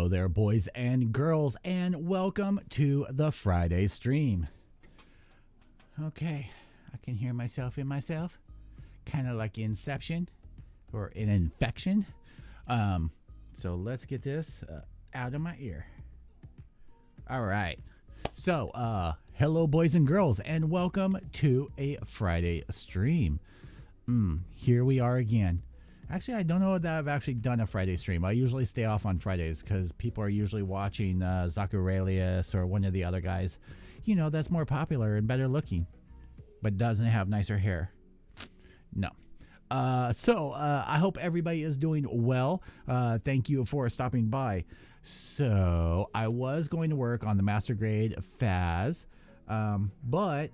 Hello there, boys and girls, and welcome to the Friday stream. Okay, I can hear myself in myself, kind of like Inception or an infection. So let's get this out of my ear. All right. So, hello, boys and girls, and welcome to a Friday stream. Here we are again. Actually, I don't know that I've actually done a Friday stream. I usually stay off on Fridays because people are usually watching Zacharelius or one of the other guys, you know, that's more popular and better looking, but doesn't have nicer hair. No. So I hope everybody is doing well. Thank you for stopping by. So I was going to work on the master grade FAS, but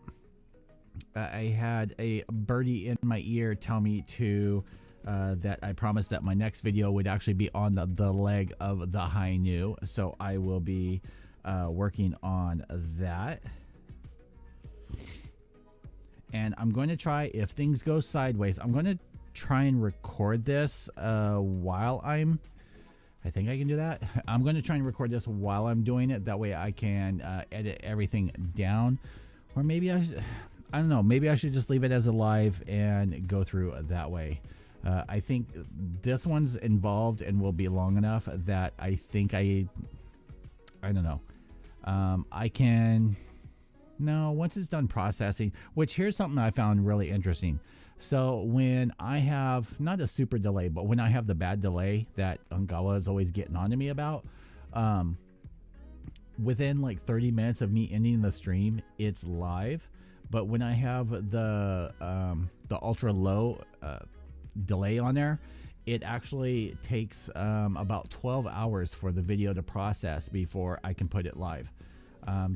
I had a birdie in my ear tell me to that I promised that my next video would actually be on the leg of the high new. So I will be working on that. And I'm going to try, if things go sideways, I'm going to try and record this while I think I can do that. I'm going to try and record this while I'm doing it. That way I can edit everything down. Or maybe I don't know. Maybe I should just leave it as a live and go through that way. I think this one's involved and will be long enough that I think I don't know. I can, no, once it's done processing, which here's something I found really interesting. So when I have, not a super delay, but when I have the bad delay that Ungawa is always getting on to me about, within like 30 minutes of me ending the stream, it's live. But when I have the ultra low delay on there, it actually takes about 12 hours for the video to process before I can put it live.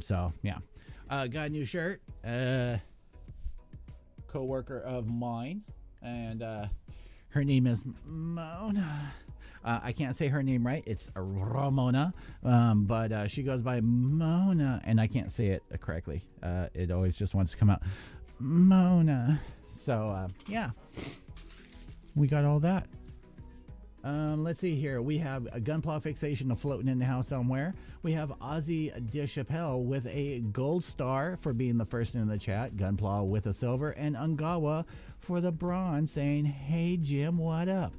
So yeah, got a new shirt, co-worker of mine, and her name is Mona. I can't say her name right, it's Ramona, but she goes by Mona, and I can't say it correctly. It always just wants to come out Mona. So yeah, we got all that. Let's see here. We have a gunpla fixation floating in the house somewhere. We have Ozzy DeChapelle with a gold star for being the first in the chat. Gunpla with a silver, and Ungawa for the bronze, saying, "Hey Jim, what up?"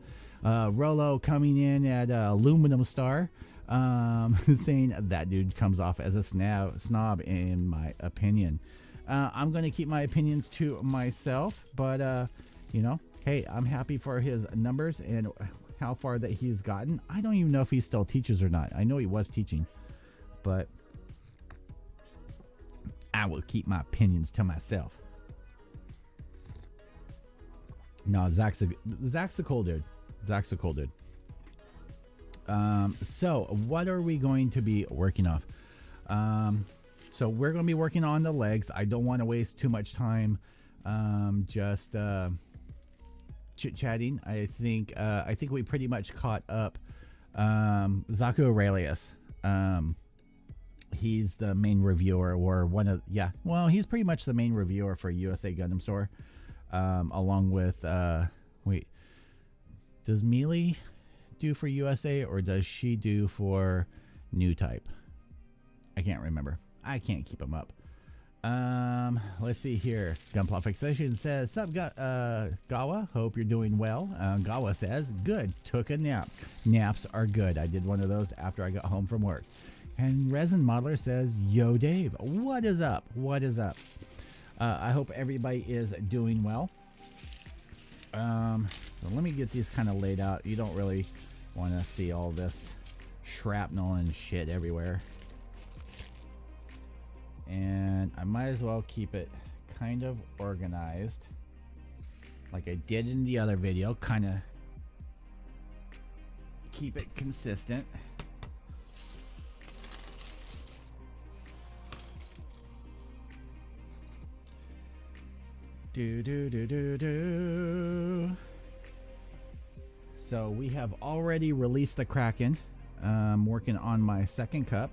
Rolo coming in at aluminum star, saying that dude comes off as a snob in my opinion. I'm going to keep my opinions to myself, but you know, hey, I'm happy for his numbers and how far that he's gotten. I don't even know if he still teaches or not. I know he was teaching, but I will keep my opinions to myself. No, Zach's a cool dude. Zach's a cool dude. So what are we going to be working off? So we're going to be working on the legs. I don't want to waste too much time just chit-chatting. I think we pretty much caught up. Zacharelius, he's the main reviewer, or one of, yeah, well, he's pretty much the main reviewer for USA Gundam Store, along with wait, does Mealy do for USA, or does she do for New Type? I can't remember. I can't keep them up. Let's see here. Gunpla Fixation says, "Sup, Gawa? Hope you're doing well." Gawa says, "Good. Took a nap. Naps are good. I did one of those after I got home from work." And Resin Modeler says, "Yo, Dave. What is up? What is up?" I hope everybody is doing well. So let me get these kind of laid out. You don't really want to see all this shrapnel and shit everywhere. And I might as well keep it kind of organized like I did in the other video. Kind of keep it consistent. So we have already released the Kraken. Working on my second cup.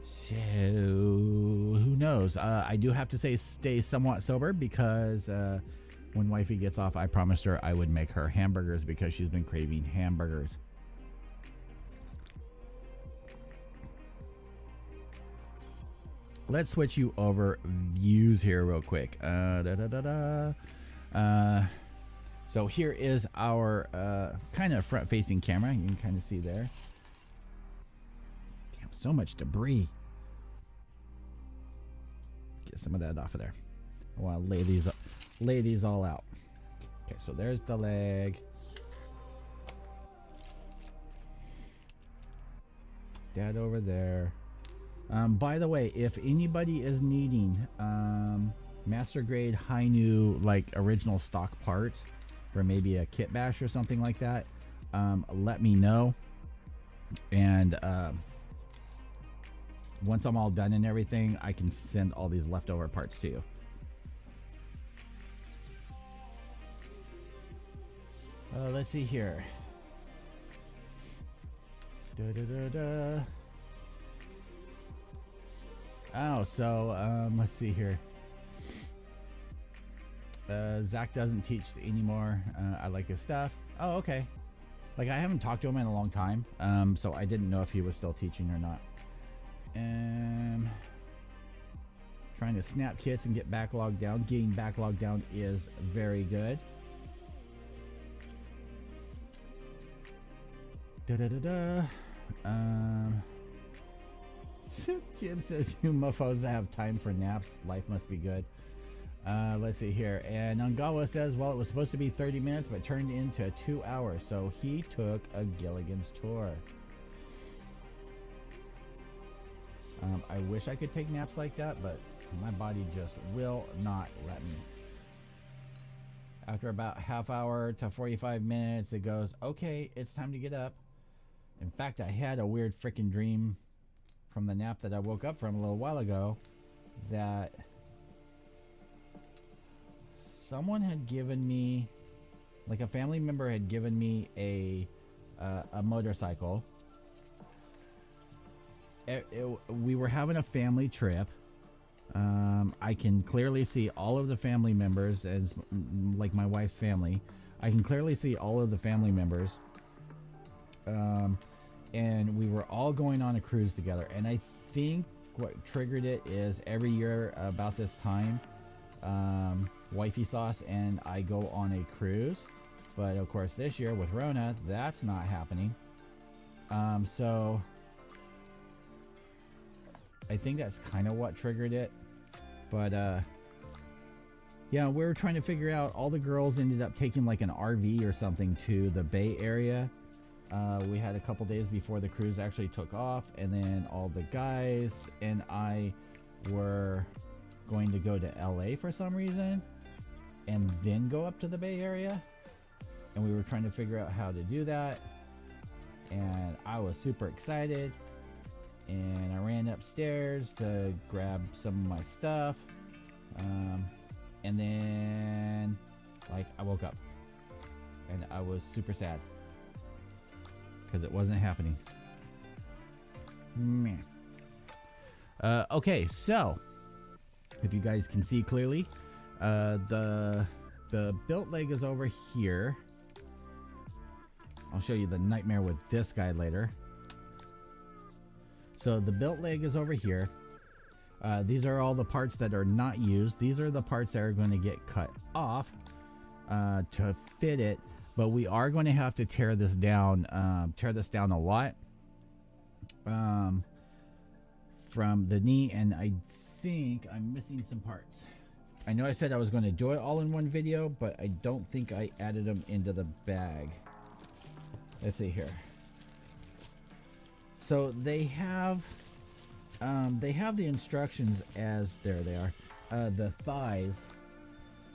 So who knows? I do have to say stay somewhat sober because when wifey gets off, I promised her I would make her hamburgers because she's been craving hamburgers. let's switch you over views here real quick. So here is our kind of front-facing camera. You can kind of see there. Damn, so much debris. Get some of that off of there. I want to lay these all out. Okay, so there's the leg. That over there. By the way, if anybody is needing master grade high new like original stock parts for maybe a kit bash or something like that, let me know. And once I'm all done and everything, I can send all these leftover parts to you. Let's see here. Oh, so let's see here. Zach doesn't teach anymore. I like his stuff. Oh, okay. Like, I haven't talked to him in a long time, so I didn't know if he was still teaching or not. Trying to snap kits and get backlog down. Getting backlog down is very good. Jim says, you muffos have time for naps. Life must be good. Let's see here. And Ungawa says, well, it was supposed to be 30 minutes, but turned into 2 hours. So he took a Gilligan's tour. I wish I could take naps like that, but my body just will not let me. After about half hour to 45 minutes, it goes, okay, it's time to get up. In fact, I had a weird freaking dream from the nap that I woke up from a little while ago that someone had given me, like a family member had given me a motorcycle. We were having a family trip. I can clearly see all of the family members, and like my wife's family. I can clearly see all of the family members. And we were all going on a cruise together. And I think what triggered it is every year about this time, Wifey Sauce and I go on a cruise. But of course this year with Rona, that's not happening. So I think that's kind of what triggered it. But yeah, we were trying to figure out, all the girls ended up taking like an RV or something to the Bay Area. We had a couple days before the cruise actually took off, and then all the guys and I were going to go to LA for some reason and then go up to the Bay Area, and we were trying to figure out how to do that, and I was super excited, and I ran upstairs to grab some of my stuff, and then like I woke up and I was super sad because it wasn't happening. Okay, so if you guys can see clearly, the built leg is over here. I'll show you the nightmare with this guy later. So the built leg is over here. These are all the parts that are not used. These are the parts that are going to get cut off to fit it. But we are going to have to tear this down a lot from the knee, and I think I'm missing some parts. I know I said I was going to do it all in one video, but I don't think I added them into the bag. Let's see here. So they have the instructions as, there they are, the thighs.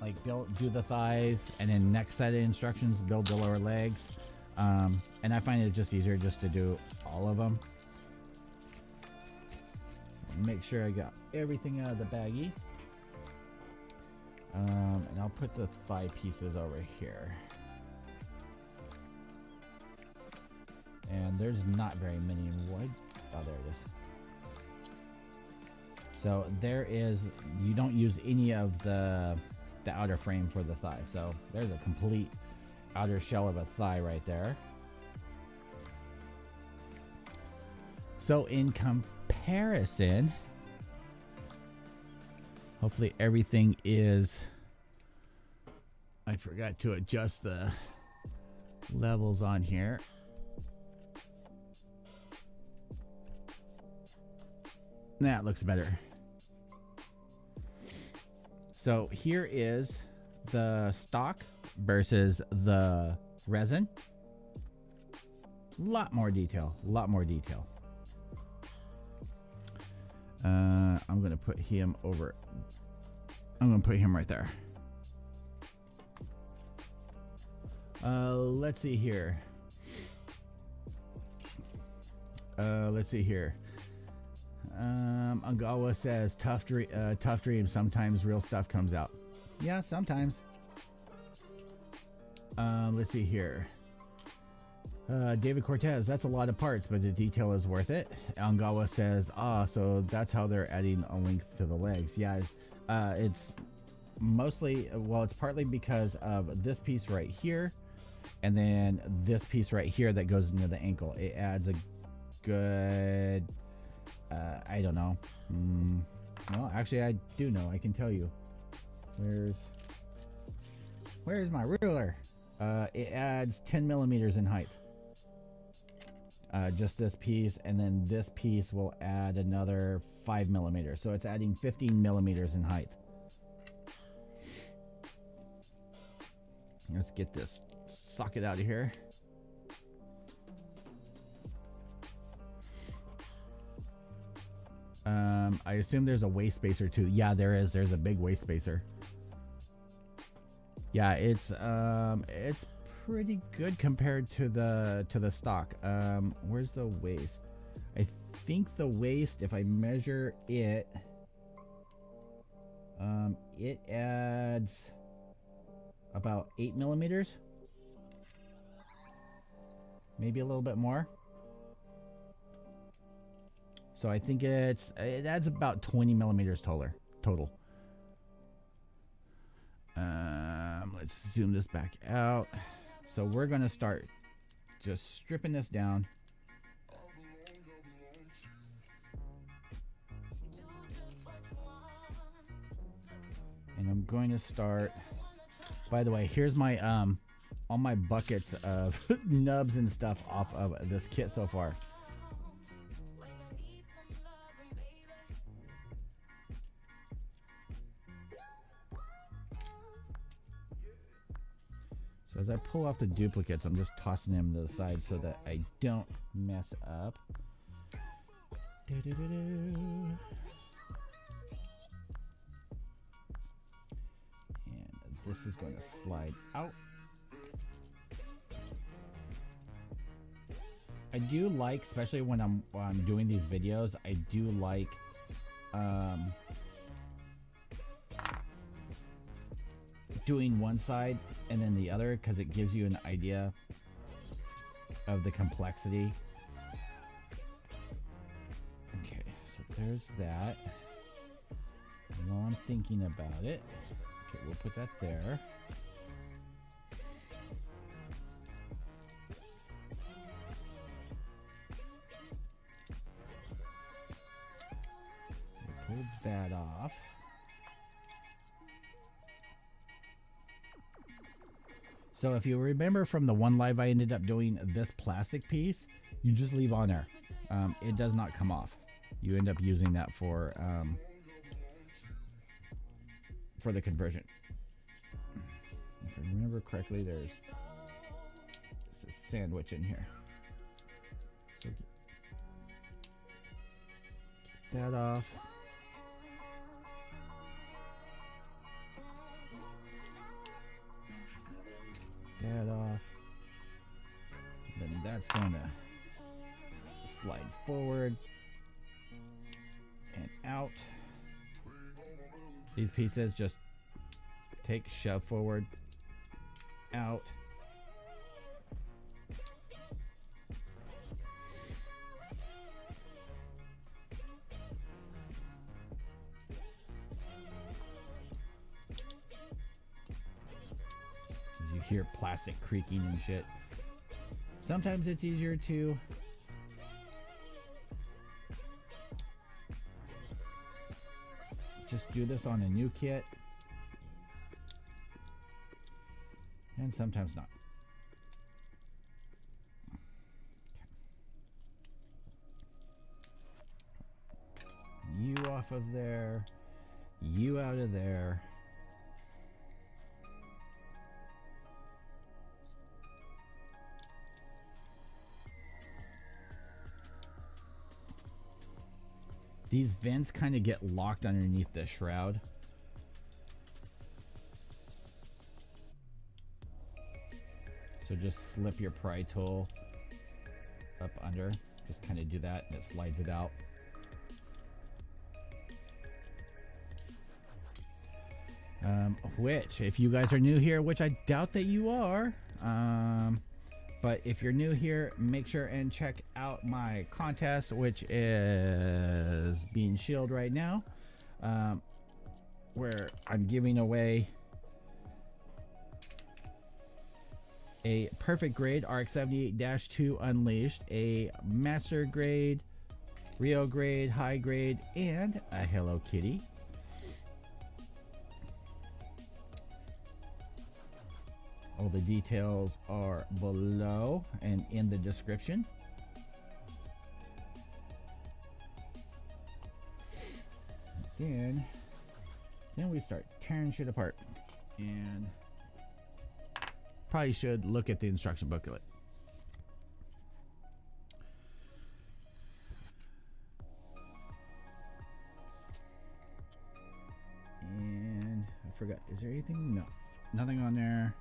Like do the thighs, and then next set of instructions, build the lower legs. And I find it just easier just to do all of them. Make sure I got everything out of the baggie. And I'll put the thigh pieces over here. And there's not very many. What? Oh, there it is. So there is, you don't use any of the outer frame for the thigh. So there's a complete outer shell of a thigh right there. So in comparison, Hopefully everything is... I forgot to adjust the levels on here. That looks better. So here is the stock versus the resin. Lot more detail. I'm gonna put him over. I'm gonna put him right there. Let's see here. Angawa says tough dream. Sometimes real stuff comes out. Yeah, sometimes. Let's see here. David Cortez, that's a lot of parts, but the detail is worth it. Angawa says, so that's how they're adding a length to the legs. Yeah, it's mostly, well, it's partly because of this piece right here, and then this piece right here that goes into the ankle. It adds a good, I don't know. Well, actually, I do know. I can tell you. Where's my ruler? It adds 10 millimeters in height. Just this piece, and then this piece will add another 5 millimeters. So it's adding 15 millimeters in height. Let's get this socket out of here. I assume there's a waist spacer too. Yeah, there is. There's a big waist spacer. Yeah, it's pretty good compared to the stock. Where's the waist? I think the waist, if I measure it, it adds about 8 millimeters, maybe a little bit more. So I think it adds about 20 millimeters total. Let's zoom this back out. So we're gonna start just stripping this down. And I'm going to start, by the way, here's my all my buckets of nubs and stuff off of this kit so far. So as I pull off the duplicates, I'm just tossing them to the side so that I don't mess up. And this is going to slide out. I do like, especially when I'm doing these videos, I do like doing one side and then the other, because it gives you an idea of the complexity. Okay, so there's that. And while I'm thinking about it, okay, we'll put that there. We'll pull that off. So if you remember from the one live, I ended up doing this plastic piece. You just leave on there. It does not come off. You end up using that for the conversion. If I remember correctly, there's a sandwich in here. So get that off. That off. Then that's going to slide forward and out. These pieces just take, shove forward, out. Hear plastic creaking and shit. Sometimes it's easier to just do this on a new kit, and sometimes not. You off of there, you out of there. These vents kind of get locked underneath the shroud. So just slip your pry tool up under. Just kind of do that and it slides it out. Which, if you guys are new here, which I doubt that you are, but if you're new here, make sure and check out my contest, which is being shielded right now, where I'm giving away a perfect grade RX-78-2 Unleashed, a master grade, Rio grade, high grade, and a Hello Kitty. All the details are below and in the description. Then we start tearing shit apart. And probably should look at the instruction booklet. And I forgot, is there anything? No, nothing on there.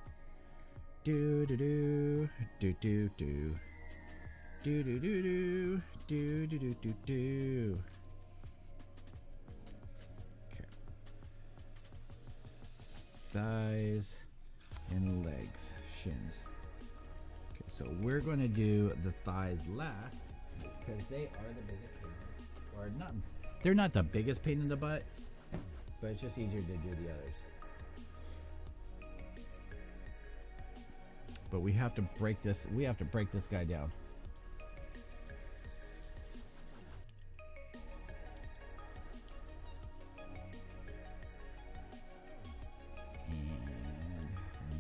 Do do do do do do do do do do do do do do do. Okay. Thighs and legs, shins. Okay, so we're going to do the thighs last because they are the biggest pain, or not. They're not the biggest pain in the butt, but it's just easier to do the others. But we have to break this. We have to break this guy down. And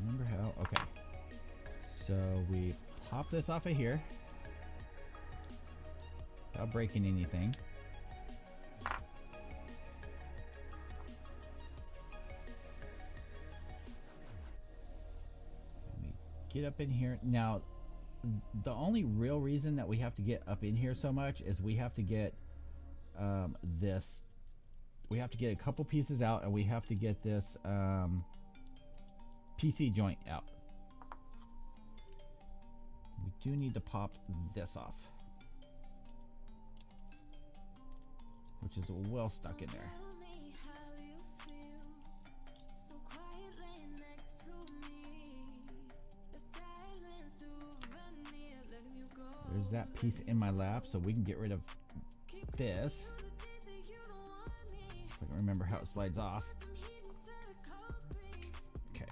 remember how? Okay. So we pop this off of here without breaking anything. Get up in here. Now, the only real reason that we have to get up in here so much is we have to get this. We have to get a couple pieces out, and we have to get this PC joint out. We do need to pop this off, which is well stuck in there. There's that piece in my lap, so we can get rid of this. If I can remember how it slides off. Okay.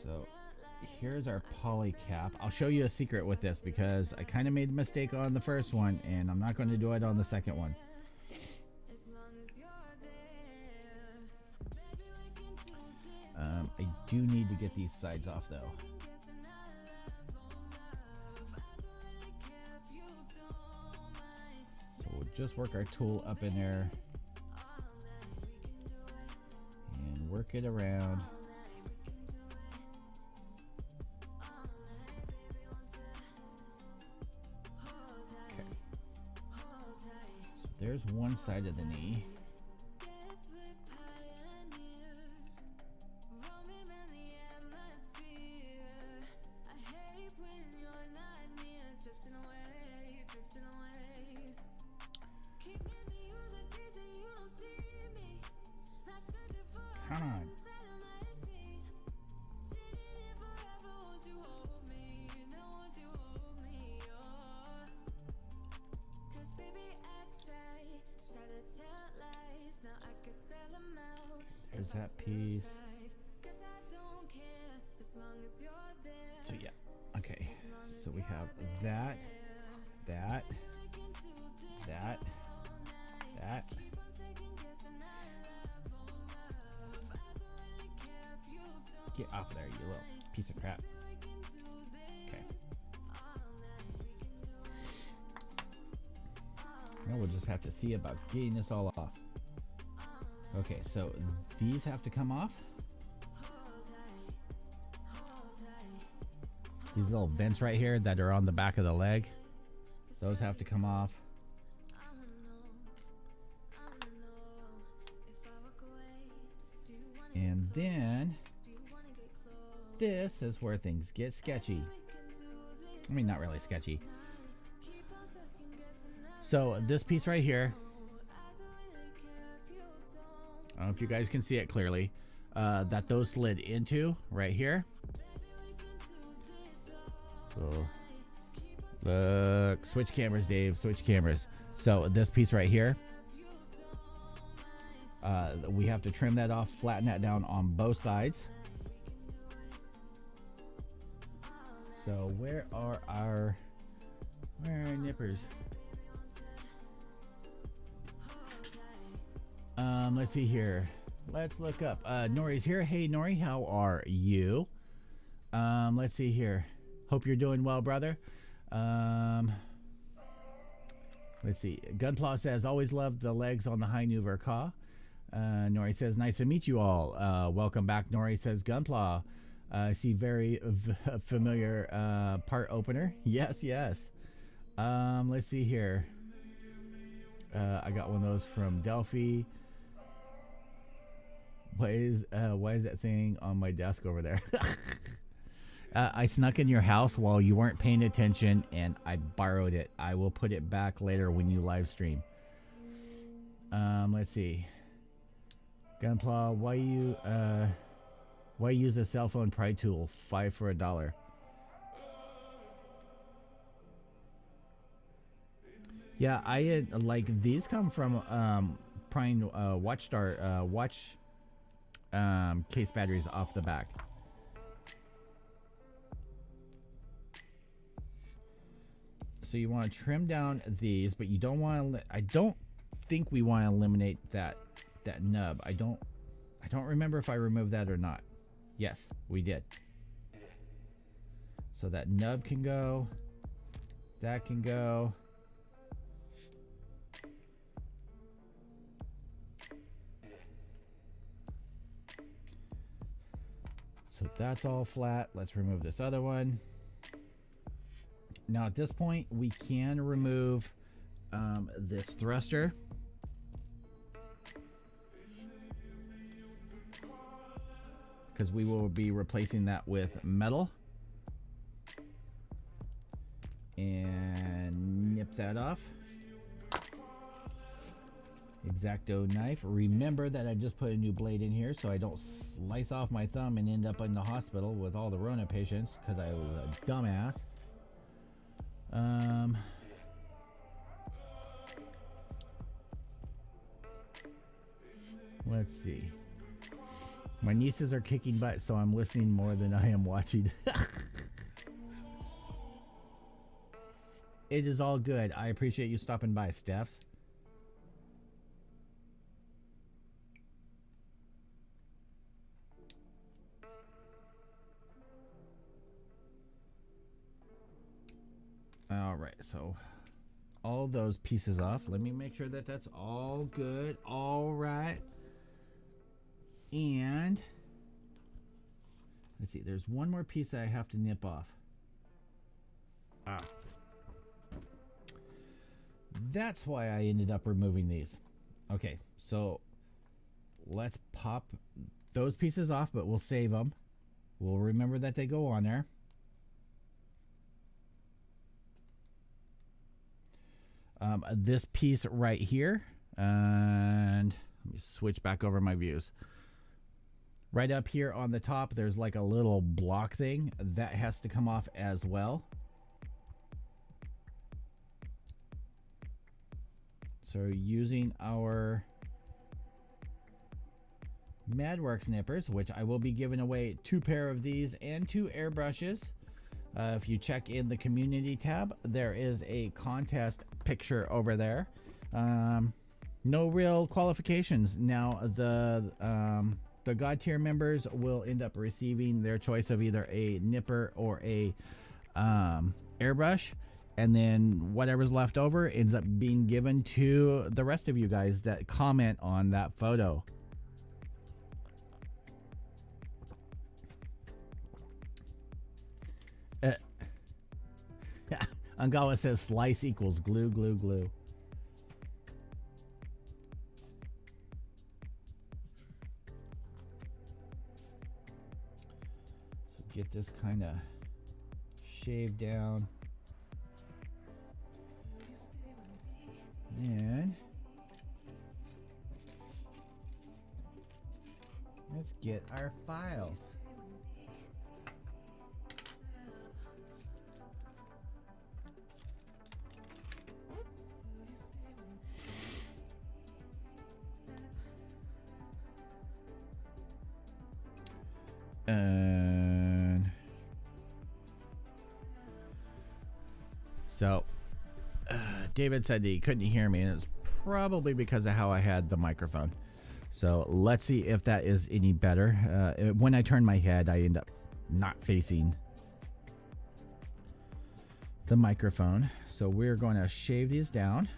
So here's our poly cap. I'll show you a secret with this because I kind of made a mistake on the first one, and I'm not going to do it on the second one. I do need to get these sides off though. So we'll just work our tool up in there and work it around. Okay. So there's one side of the knee. Come on. There's that piece. So yeah, okay. have that, that. Get off there, you little piece of crap. Okay. Now we'll just have to see about getting this all off. Okay, so these have to come off. These little vents right here that are on the back of the leg, those have to come off. And then this is where things get sketchy. I mean, not really sketchy. So this piece right here, I don't know if you guys can see it clearly, that those slid into right here. So look, switch cameras, Dave, switch cameras. So this piece right here, we have to trim that off, flatten that down on both sides. So where are our nippers? Let's see here. Let's look up. Nori's here. Hey Nori, how are you? Let's see here. Hope you're doing well, brother. Let's see. Gunpla says, always loved the legs on the High Ca. Nori says, nice to meet you all. Welcome back, Nori, says Gunpla. I see very familiar part opener. Yes, yes. Let's see here. I got one of those from Delphi. Why is that thing on my desk over there? I snuck in your house while you weren't paying attention and I borrowed it. I will put it back later when you live stream. Let's see. Gunpla, why use a cell phone pry tool? 5 for $1. Yeah, I like these come from prying watch case batteries off the back. So you want to trim down these, but you don't want to. I don't think we want to eliminate that nub. I don't remember if I removed that or not. Yes, we did. So that nub can go. That can go. So that's all flat. Let's remove this other one. Now at this point, we can remove this thruster. Because we will be replacing that with metal. And nip that off. X-Acto knife. Remember that I just put a new blade in here so I don't slice off my thumb and end up in the hospital with all the Rona patients because I was a dumbass. Let's see. My nieces are kicking butt, so I'm listening more than I am watching. It is all good. I appreciate you stopping by, Stephs. All right, so all those pieces off. Let me make sure that that's all good. All right. And let's see, there's one more piece that I have to nip off. That's why I ended up removing these. Okay, so let's pop those pieces off, but we'll save them. We'll remember that they go on there. This piece right here, and let me switch back over my views. Right up here on the top, there's like a little block thing that has to come off as well. So using our MadWorks nippers, which I will be giving away 2 pair of these and 2 airbrushes. If you check in the community tab, there is a contest picture over there. No real qualifications. Now the God tier members will end up receiving their choice of either a nipper or a airbrush, and then whatever's left over ends up being given to the rest of you guys that comment on that photo. Angawa says slice equals glue, glue, glue. So get this kind of shaved down. And let's get our files. And so David said he couldn't hear me, and it's probably because of how I had the microphone. So let's see if that is any better. When I turn my head, I end up not facing the microphone. So we're going to shave these down.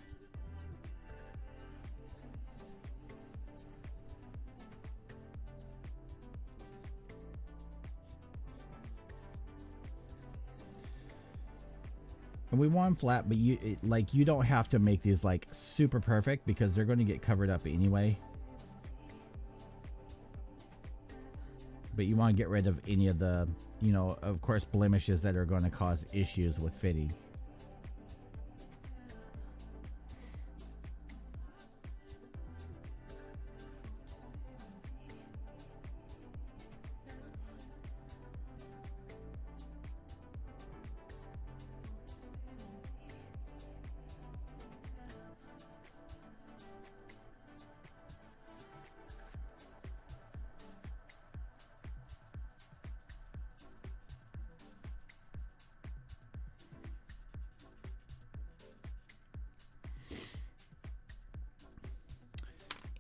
And we want them flat, but you don't have to make these like super perfect because they're going to get covered up anyway. But you want to get rid of any of the, of course, blemishes that are going to cause issues with fitting.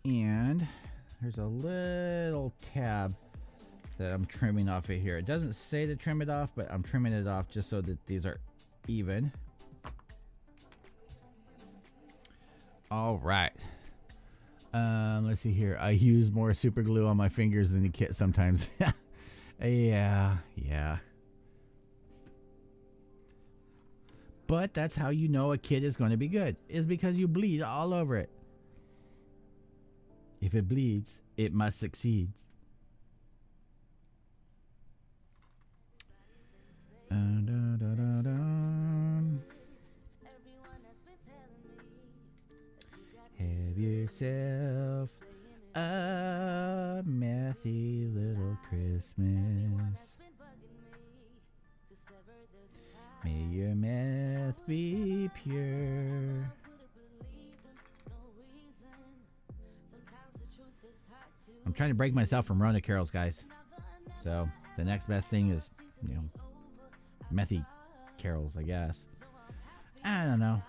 And there's a little tab that I'm trimming off of here. It doesn't say to trim it off, but I'm trimming it off just so that these are even. All right. Let's see here. I use more super glue on my fingers than the kit sometimes. Yeah. But that's how you know a kit is going to be good, is because you bleed all over it. If it bleeds, it must succeed. Have yourself a methy little Christmas. May your meth be pure. I'm trying to break myself from Rona carols, guys. So the next best thing is, methy carols, I guess. I don't know.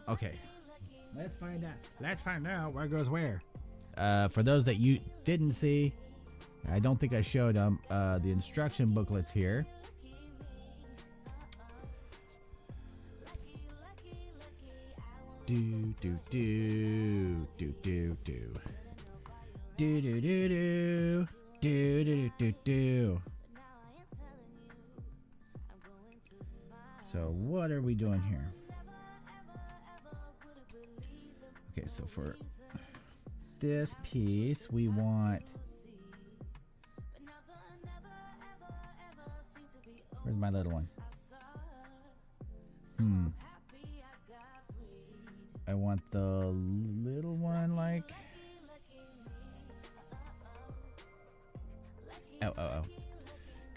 Okay. Let's find out. Let's find out where goes where. For those that you didn't see, I don't think I showed them the instruction booklets here. Do do do do do do do do do do do do do do. So what are we doing here? Okay, so for this piece we want, where's my little one? I want the little one like, oh.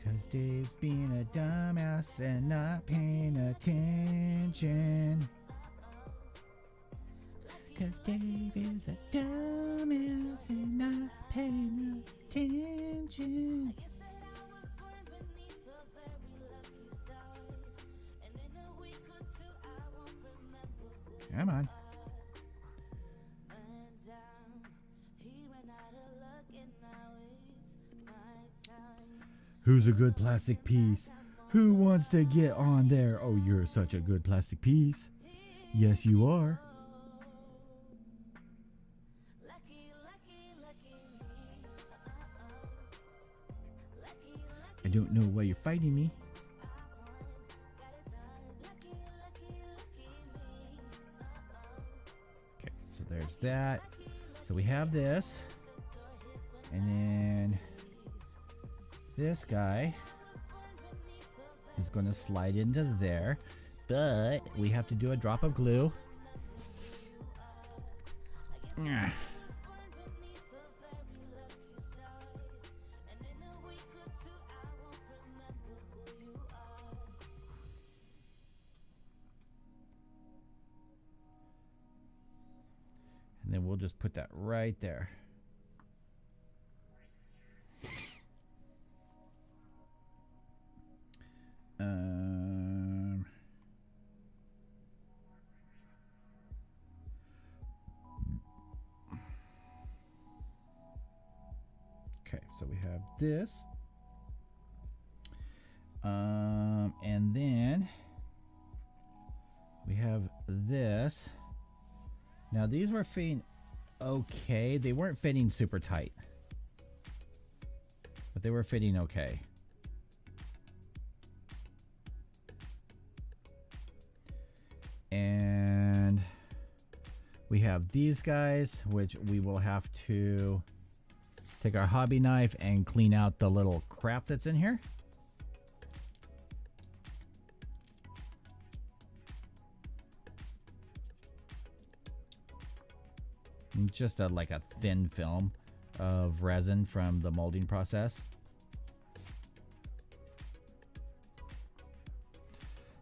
Cause Dave's being a dumbass and not paying attention. Cause Dave is a dumbass and not paying attention. Come on. Who's a good plastic piece? Who wants to get on there? Oh, you're such a good plastic piece. Yes, you are. I don't know why you're fighting me. Okay, so there's that. So we have this. And then this guy is going to slide into there. But we have to do a drop of glue. And then we'll just put that right there. Okay, so we have this. And then we have this. Now these were fitting okay. They weren't fitting super tight, but they were fitting okay. And we have these guys, which we will have to take our hobby knife and clean out the little crap that's in here. Just like a thin film of resin from the molding process.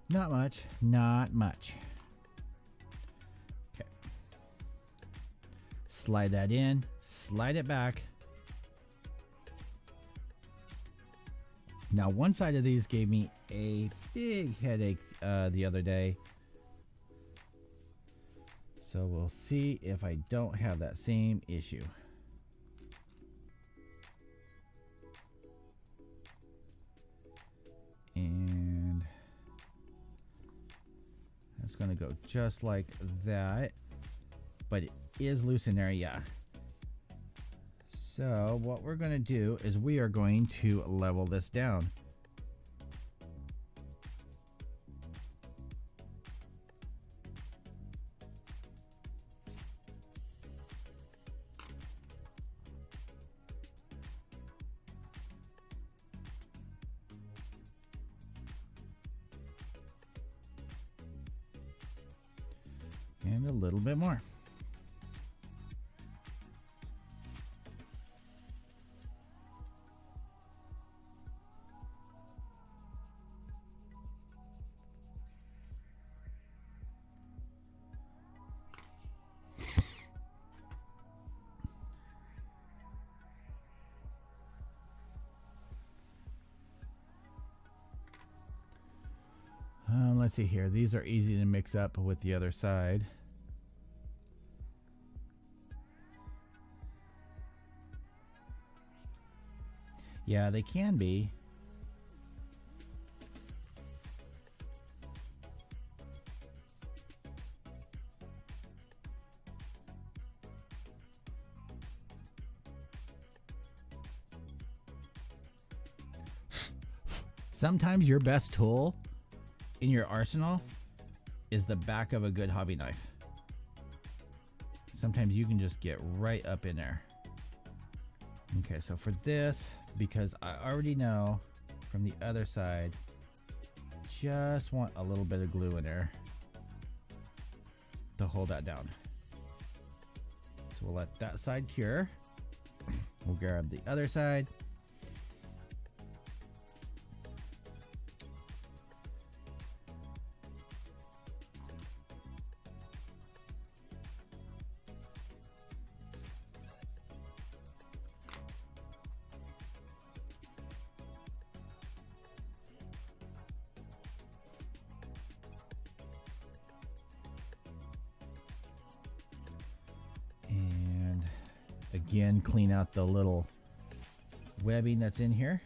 Not much, not much. Okay. Slide that in, slide it back. Now, one side of these gave me a big headache the other day. So we'll see if I don't have that same issue. And that's going to go just like that. But it is loose in there, yeah. So what we're going to do is we are going to level this down. And a little bit more. Let's see here. These are easy to mix up with the other side. Yeah, they can be. Sometimes your best tool in your arsenal is the back of a good hobby knife. Sometimes you can just get right up in there. Okay, so for this, because I already know from the other side, just want a little bit of glue in there to hold that down. So we'll let that side cure. We'll grab the other side. again clean out the little webbing that's in here.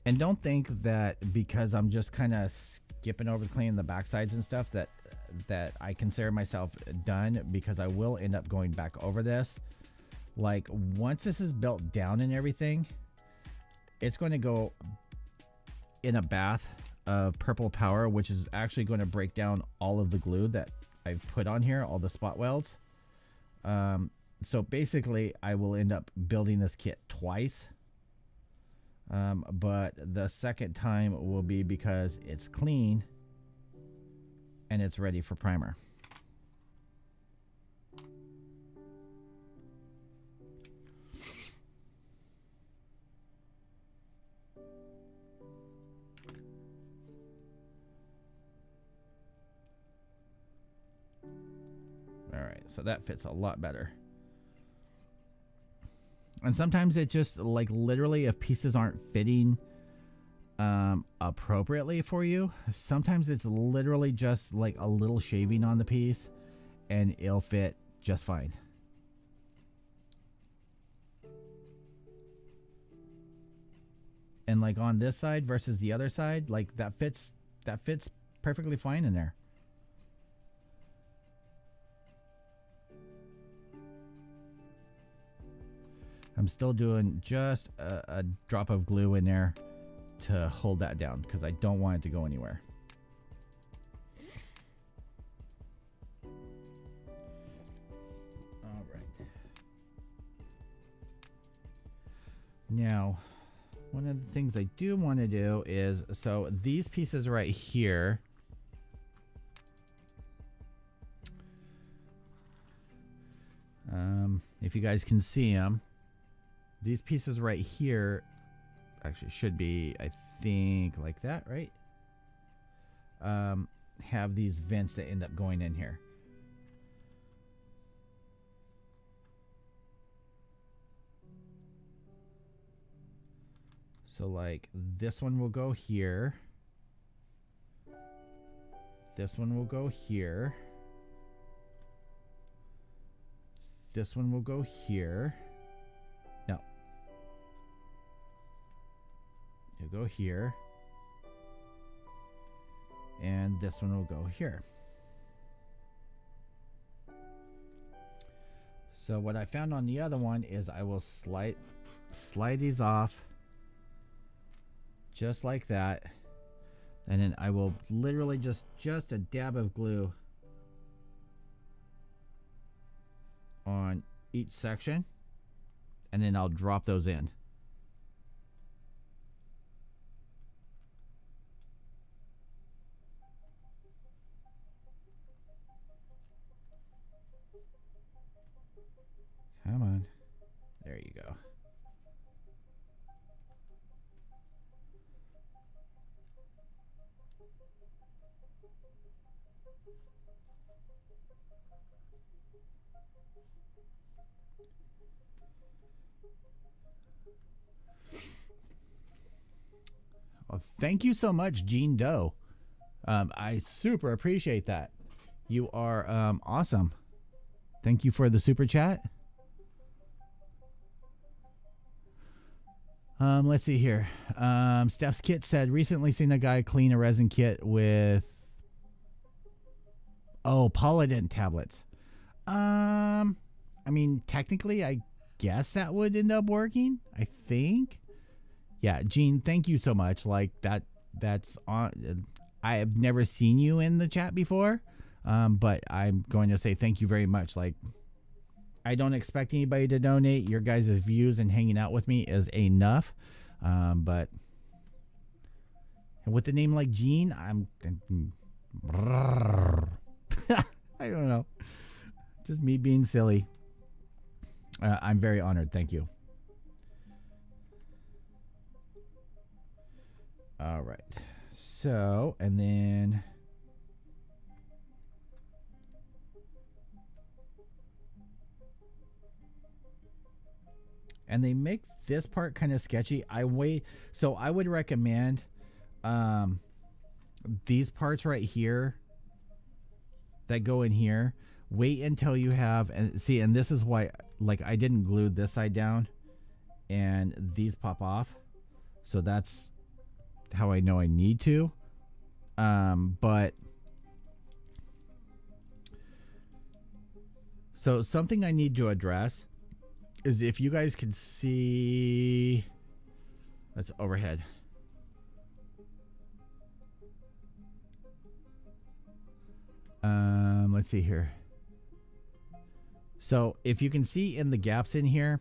And don't think that because I'm just kind of skipping over cleaning the backsides and stuff that I consider myself done, because I will end up going back over this. Like, once this is built down and everything, it's going to go in a bath of purple power, which is actually going to break down all of the glue that I've put on here, all the spot welds. So basically I will end up building this kit twice. But the second time will be because it's clean and it's ready for primer. All right, so that fits a lot better. And sometimes it just, like, literally, if pieces aren't fitting appropriately for you, sometimes it's literally just like a little shaving on the piece and it'll fit just fine. And like on this side versus the other side, like that fits perfectly fine in there. I'm still doing just a drop of glue in there to hold that down because I don't want it to go anywhere. All right. Now, one of the things I do want to do is, so these pieces right here, if you guys can see them, these pieces right here actually should be, I think, like that, right? Have these vents that end up going in here. So like this one will go here. This one will go here. This one will go here. No. You'll go here. And this one will go here. So what I found on the other one is I will slide these off just like that. And then I will literally just a dab of glue on each section, and then I'll drop those in. Come on. There you go. Well, thank you so much, Gene Doe. I super appreciate that. You are awesome. Thank you for the super chat. Let's see here. Steph's Kit said, recently seen a guy clean a resin kit with polydent tablets. I mean, technically, I guess that would end up working, I think. Yeah, Gene, thank you so much. Like that's on. I have never seen you in the chat before, but I'm going to say thank you very much. Like, I don't expect anybody to donate. Your guys' views and hanging out with me is enough. But with a name like Gene, I'm I don't know, just me being silly. I'm very honored. Thank you. All right. So, and then and they make this part kind of sketchy. So I would recommend these parts right here that go in here. Wait until you have, and see, and this is why, like, I didn't glue this side down and these pop off. So that's how I know I need to. But so something I need to address is, if you guys can see, that's overhead. Let's see here. So if you can see in the gaps in here,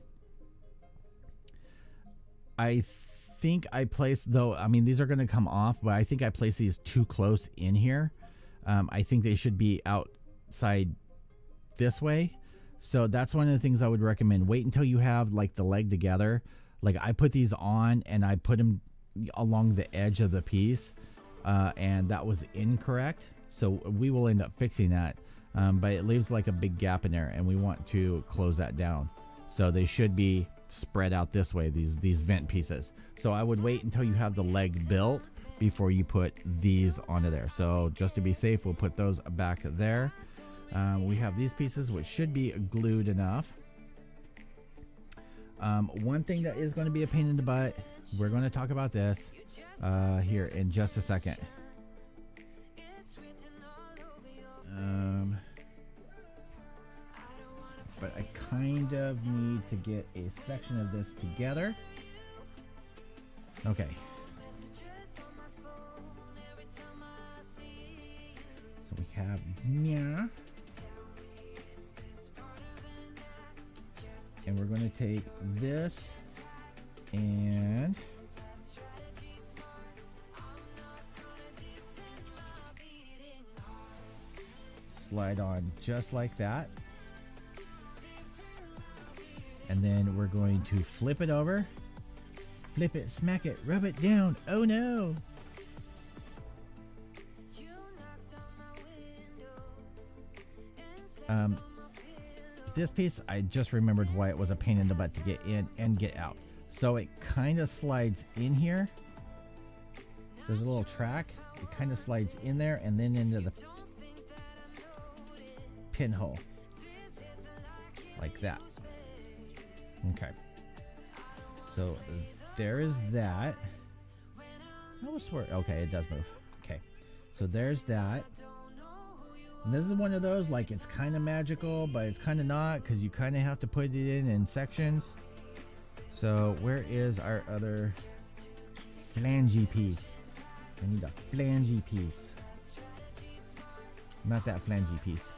I think I placed, though, I mean, these are going to come off, but I think I placed these too close in here. I think they should be outside this way. So that's one of the things I would recommend. Wait until you have like the leg together. Like, I put these on and I put them along the edge of the piece, and that was incorrect. So we will end up fixing that. But it leaves like a big gap in there, and we want to close that down. So they should be spread out this way, these vent pieces. So I would wait until you have the leg built before you put these onto there. So just to be safe, we'll put those back there. We have these pieces, which should be glued enough. One thing that is going to be a pain in the butt, we're going to talk about this here in just a second. But I kind of need to get a section of this together. Okay. So we have yeah. And we're going to take this and slide on just like that. And then we're going to flip it over. Flip it, smack it, rub it down. Oh no! This piece, I just remembered why it was a pain in the butt to get in and get out. So it kind of slides in here. There's a little track. It kind of slides in there and then into the pinhole. Like that. Okay. So there is that. I swear. Okay, it does move. Okay. So there's that. And this is one of those, like, it's kind of magical, but it's kind of not, because you kind of have to put it in sections. So where is our other flangey piece? I need a flangey piece. Not that flangey piece.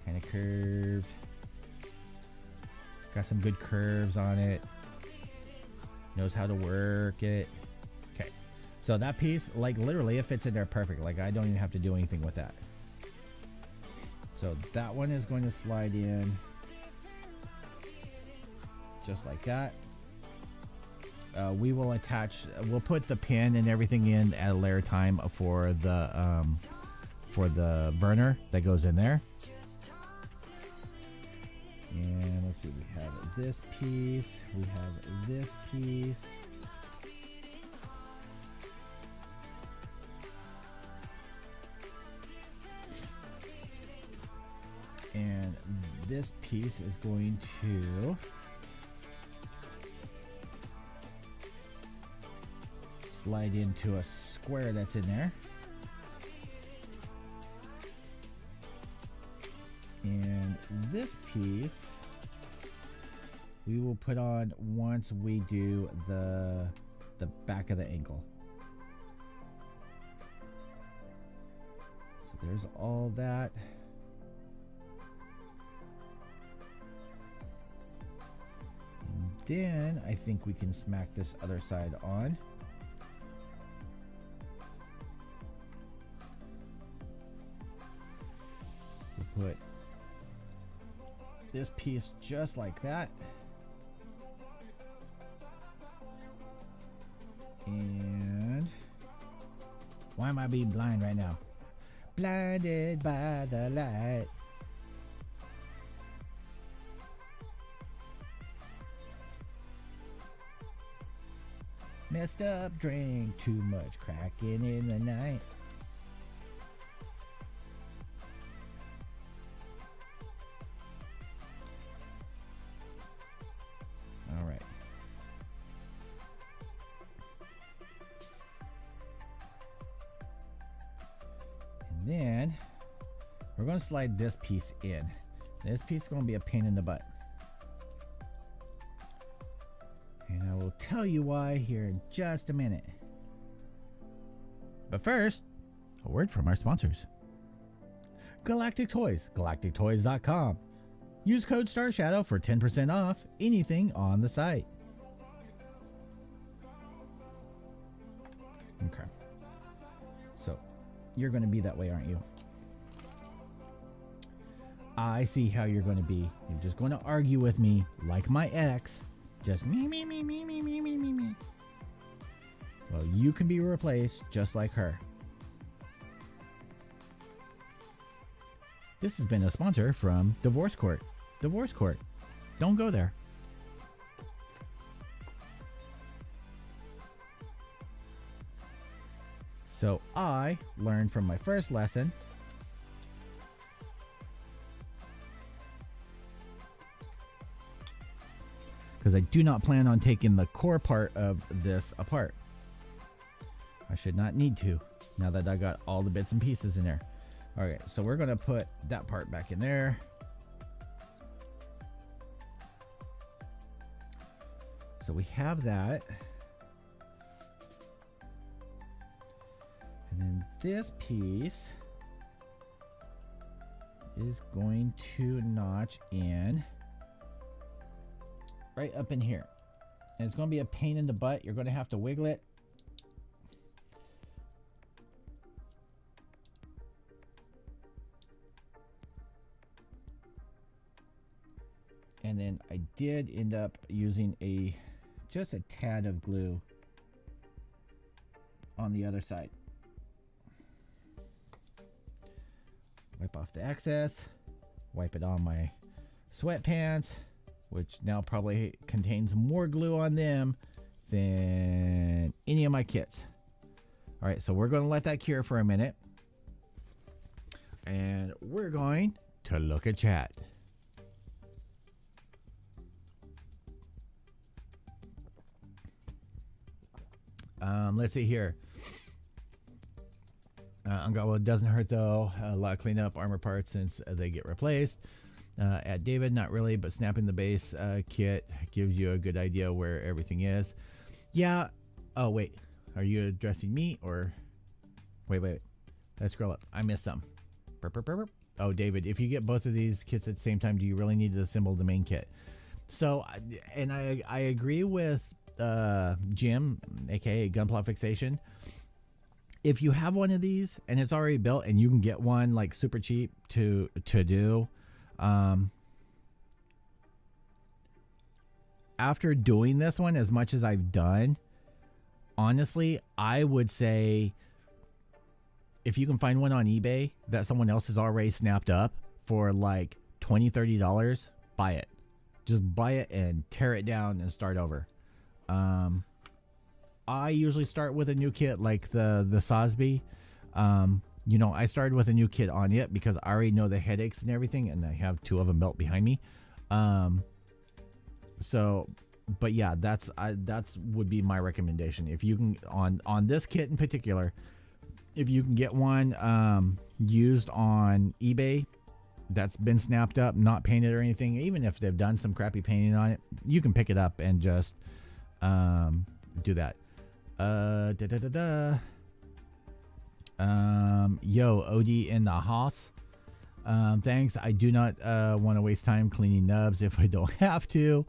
Kind of curved. Got some good curves on it. Knows how to work it. Okay. So that piece, like, literally it fits in there perfect. Like, I don't even have to do anything with that. So that one is going to slide in just like that. We will attach, we'll put the pin and everything in at a later time for the burner that goes in there. And let's see, we have this piece, we have this piece. And this piece is going to slide into a square that's in there. And this piece we will put on once we do the back of the ankle. So there's all that. And then I think we can smack this other side on. We'll put this piece just like that. And why am I being blind right now? Blinded by the light. Messed up, drank too much, cracking in the night. All right. And then we're going to slide this piece in. This piece is going to be a pain in the butt. And I will tell you why here in just a minute. But first, a word from our sponsors. Galactic Toys, galactictoys.com. Use code Starshadow for 10% off anything on the site. Okay. So, you're going to be that way, aren't you? I see how you're going to be. You're just going to argue with me like my ex. Just me. Well, you can be replaced just like her. This has been a sponsor from Divorce Court. Divorce Court. Don't go there. So I learned from my first lesson because I do not plan on taking the core part of this apart. I should not need to now that I got all the bits and pieces in there. Alright, so we're going to put that part back in there. So we have that. And then this piece is going to notch in right up in here. And it's going to be a pain in the butt. You're going to have to wiggle it. And then I did end up using just a tad of glue on the other side. Wipe off the excess. Wipe it on my sweatpants, which now probably contains more glue on them than any of my kits. All right, so we're going to let that cure for a minute. And we're going to look at chat. Let's see here. Well, it doesn't hurt though. A lot of cleanup armor parts since they get replaced. At David, not really, but snapping the base kit gives you a good idea where everything is. Yeah. Oh, wait. Are you addressing me or? Wait. Let's scroll up. I missed some. Oh, David, if you get both of these kits at the same time, do you really need to assemble the main kit? So, and I agree with Jim, aka Gunpla Fixation. If you have one of these and it's already built and you can get one like super cheap to do, after doing this one as much as I've done, honestly, I would say if you can find one on eBay that someone else has already snapped up for like $20-$30, buy it. Just buy it and tear it down and start over. I usually start with a new kit like the Sosby. You know, I started with a new kit on it because I already know the headaches and everything, and I have two of them built behind me. So, but yeah, that's would be my recommendation. If you can, on this kit in particular, if you can get one used on eBay that's been snapped up, not painted or anything, even if they've done some crappy painting on it, you can pick it up and just do that. Yo, OD in the house. Thanks. I do not want to waste time cleaning nubs if I don't have to.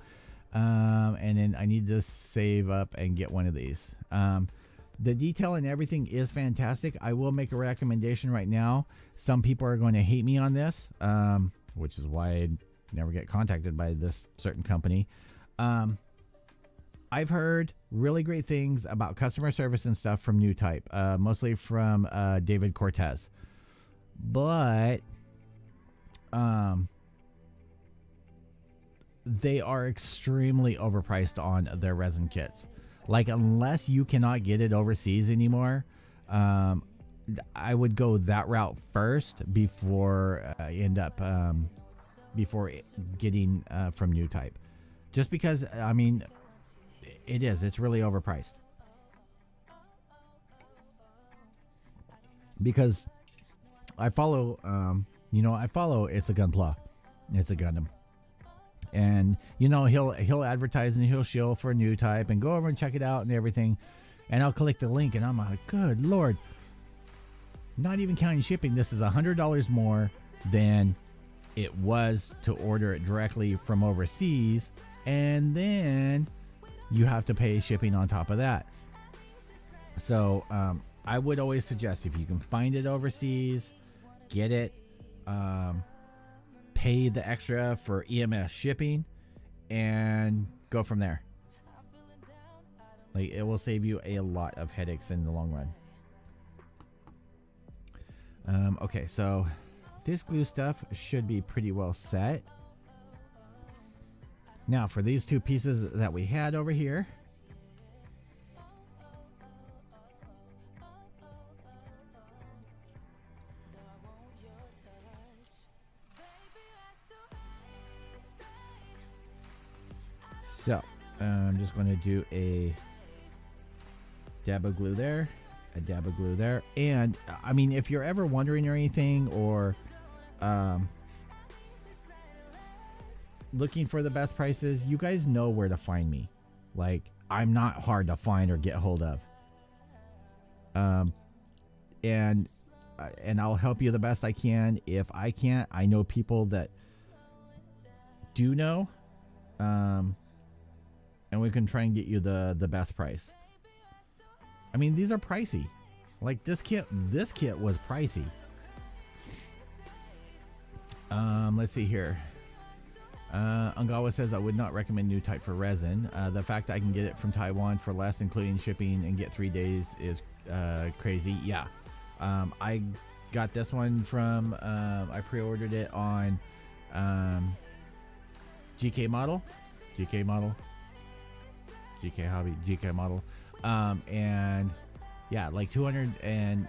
And then I need to save up and get one of these. The detail and everything is fantastic. I will make a recommendation right now. Some people are going to hate me on this, which is why I never get contacted by this certain company. I've heard really great things about customer service and stuff from New Type, mostly from David Cortez. But they are extremely overpriced on their resin kits. Like, unless you cannot get it overseas anymore, I would go that route first before end up before getting from New Type, just because I mean it's really overpriced. Because I follow It's a Gunpla, it's a Gundam. And he'll advertise and he'll show for a New Type and go over and check it out and everything, and I'll click the link and I'm like, good Lord, not even counting shipping, this is $100 more than it was to order it directly from overseas, and then you have to pay shipping on top of that. So I would always suggest, if you can find it overseas, get it. Pay the extra for EMS shipping and go from there. Like, it will save you a lot of headaches in the long run. Okay, so this glue stuff should be pretty well set. Now for these two pieces that we had over here, so I'm just going to do a dab of glue there, a dab of glue there. And I mean, if you're ever wondering or anything, or looking for the best prices, you guys know where to find me. Like, I'm not hard to find or get hold of. And I'll help you the best I can. If I can't, I know people that do know. And we can try and get you the best price. I mean, these are pricey. Like, this kit was pricey. Let's see here. Ungawa says, I would not recommend New Type for resin. The fact that I can get it from Taiwan for less, including shipping, and get 3 days is crazy. Yeah. I got this one from, I pre-ordered it on GK Model, GK Hobby, GK Model. And yeah, like 200. And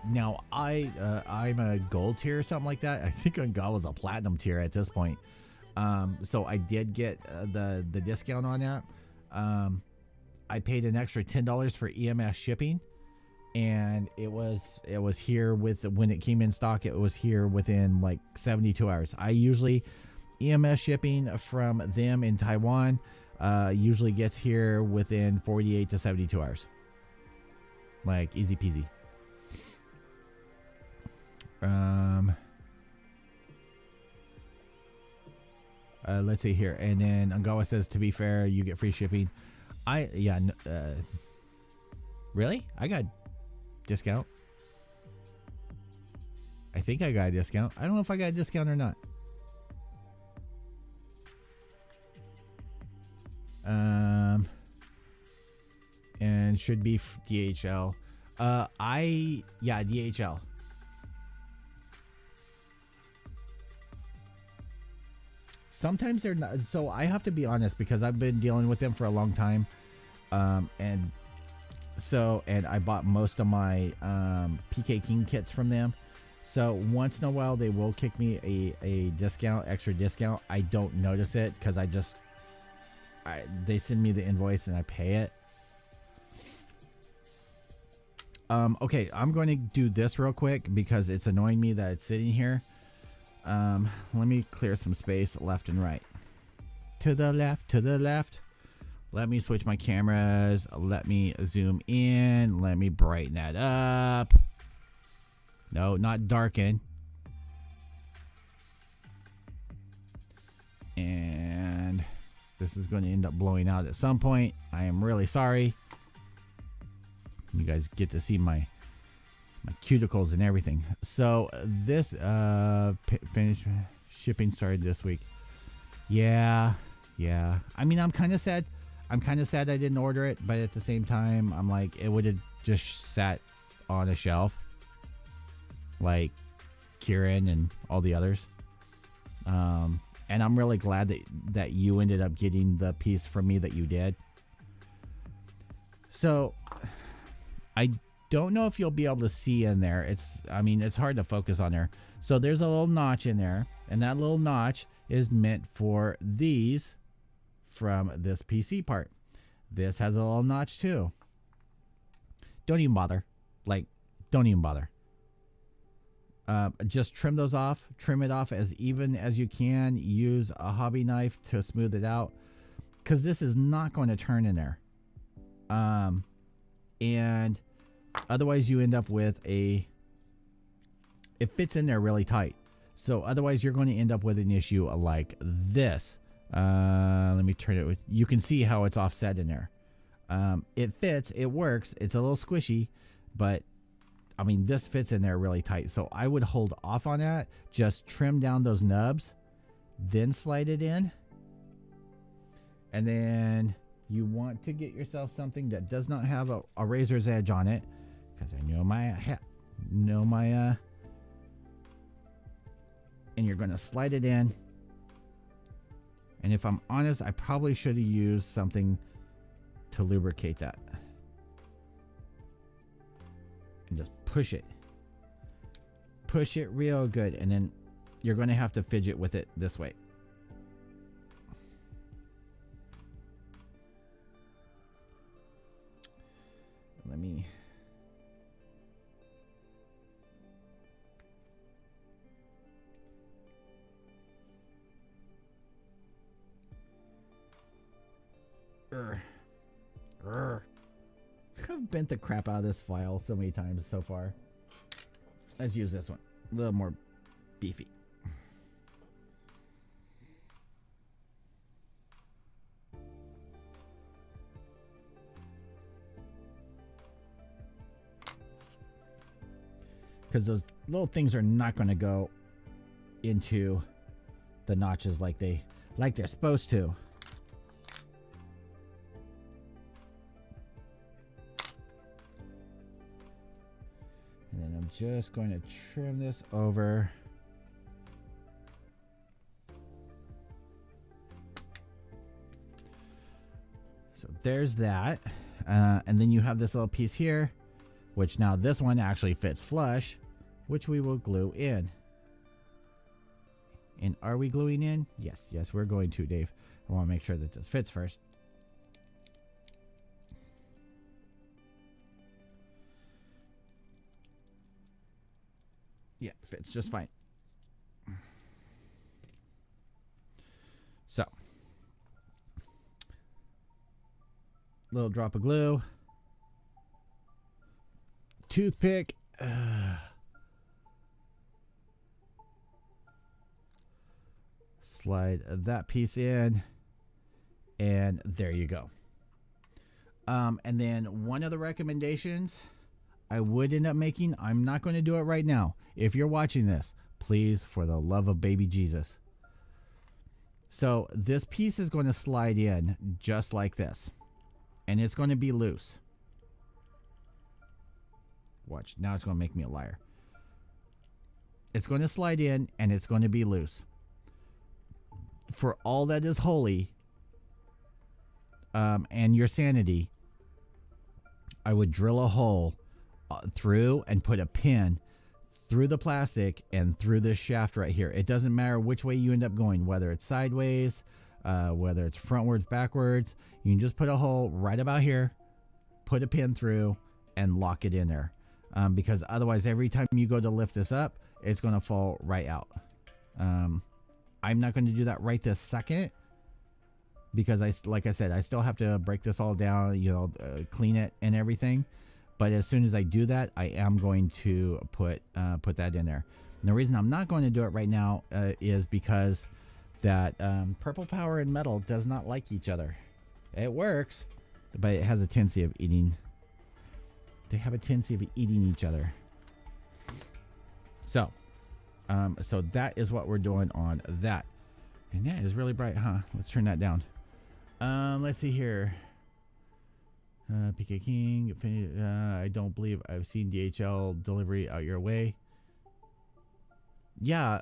now I'm a gold tier or something like that. I think Ungawa's a platinum tier at this point. So I did get the discount on that. I paid an extra $10 for EMS shipping, and it was here when it came in stock. It was here within like 72 hours. I usually EMS shipping from them in Taiwan usually gets here within 48 to 72 hours. Like, easy peasy. Let's see here. And then Ungawa says, to be fair, you get free shipping. Really? I got discount. I think I got a discount. I don't know if I got a discount or not. And should be DHL. DHL. Sometimes they're not. So I have to be honest, because I've been dealing with them for a long time. And I bought most of my PK King kits from them. So once in a while they will kick me a discount, extra discount. I don't notice it because they send me the invoice and I pay it. Okay, I'm going to do this real quick because it's annoying me that it's sitting here. Let me clear some space left and right. To the left, to the left. Let me switch my cameras. Let me zoom in. Let me brighten that up. No, not darken. And this is going to end up blowing out at some point. I am really sorry. You guys get to see my cuticles and everything. So this finished shipping started this week. Yeah. I mean, I'm kind of sad. I didn't order it, but at the same time, I'm like, it would have just sat on a shelf, like Kieran and all the others. And I'm really glad that you ended up getting the piece from me that you did. So I don't know if you'll be able to see in there. It's hard to focus on there. So there's a little notch in there, and that little notch is meant for these from this PC part. This has a little notch too. Don't even bother. Like, don't even bother. Just trim those off. Trim it off as even as you can. Use a hobby knife to smooth it out, because this is not going to turn in there. And otherwise you end up with it fits in there really tight. So otherwise you're going to end up with an issue like this. Let me turn it. You can see how it's offset in there. It fits, it works. It's a little squishy, but I mean, this fits in there really tight. So I would hold off on that. Just trim down those nubs, then slide it in. And then you want to get yourself something that does not have a razor's edge on it, because I know my and you're going to slide it in. And if I'm honest, I probably should have used something to lubricate that. And just push it. Push it real good. And then you're going to have to fidget with it this way. Let me... I've bent the crap out of this file so many times so far. Let's use this one. A little more beefy. Because those little things are not going to go into the notches like they're supposed to. And then I'm just going to trim this over. So there's that. And then you have this little piece here, which now this one actually fits flush, which we will glue in. And are we gluing in? Yes, we're going to, Dave. I want to make sure that this fits first. Yeah, fits just fine. So, little drop of glue, toothpick. Slide that piece in, and there you go. And then one of the recommendations I would end up making, I'm not going to do it right now. If you're watching this, please, for the love of baby Jesus. So this piece is going to slide in just like this, and it's going to be loose. Watch, now it's going to make me a liar. It's going to slide in, and it's going to be loose. For all that is holy, and your sanity, I would drill a hole through and put a pin through the plastic and through this shaft right here. It doesn't matter which way you end up going, whether it's sideways, whether it's frontwards, backwards. You can just put a hole right about here, put a pin through, and lock it in there. Because otherwise, every time you go to lift this up, it's going to fall right out. I'm not going to do that right this second, because like I said, I still have to break this all down, clean it and everything. But as soon as I do that, I am going to put that in there. And the reason I'm not going to do it right now is because that purple power and metal does not like each other. It works, but it has a tendency of eating. They have a tendency of eating each other. So that is what we're doing on that. And that is really bright, huh? Let's turn that down. Let's see here. PK King, I don't believe I've seen DHL delivery out your way. Yeah,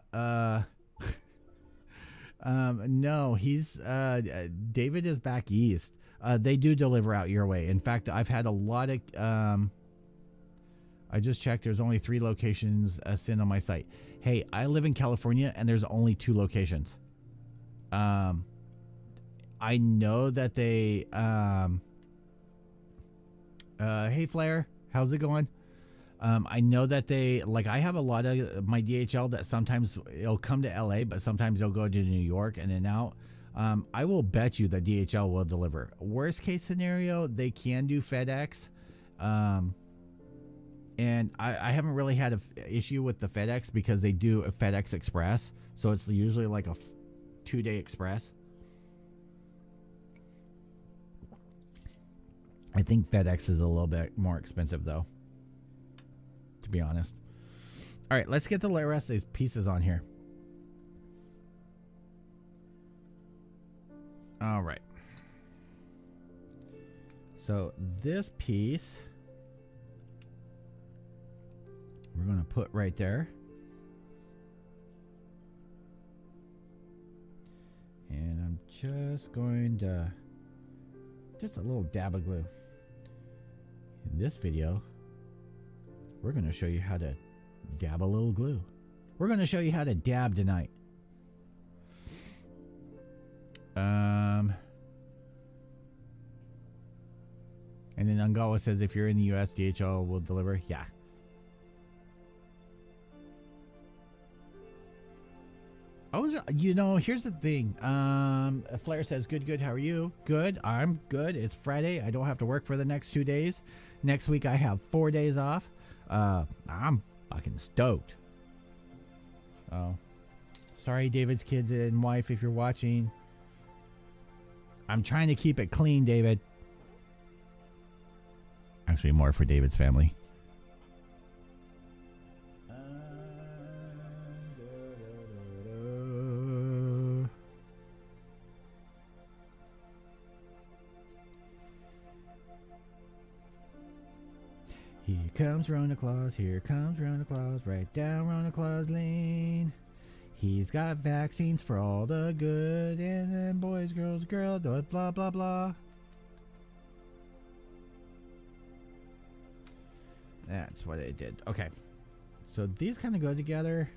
no, he's David is back east. They do deliver out your way. In fact, I've had a lot of. I just checked. There's only 3 locations sent on my site. Hey, I live in California, and there's only 2 locations. I know that they. Hey, Flair, how's it going? I know that they, like, I have a lot of my DHL that sometimes it'll come to LA, but sometimes it'll go to New York and then out. I will bet you that DHL will deliver. Worst case scenario, they can do FedEx. And I haven't really had an issue with the FedEx because they do a FedEx Express. So it's usually like a 2-day express. I think FedEx is a little bit more expensive, though, to be honest. All right, let's get the rest of these pieces on here. All right. So this piece we're going to put right there. And I'm just going to, just a little dab of glue. In this video, we're going to show you how to dab a little glue. We're going to show you how to dab tonight. And then Ungawa says if you're in the US, DHL will deliver. Yeah. Here's the thing. Flair says, good. How are you? Good. I'm good. It's Friday. I don't have to work for the next 2 days. Next week, I have 4 days off. I'm fucking stoked. Oh, sorry, David's kids and wife, if you're watching. I'm trying to keep it clean, David. Actually, more for David's family. Here comes Rona Claus, here comes Rona Claus, right down Rona Claus Lane. He's got vaccines for all the good, and then boys, girls, blah, blah, blah. That's what it did. Okay. So these kind of go together.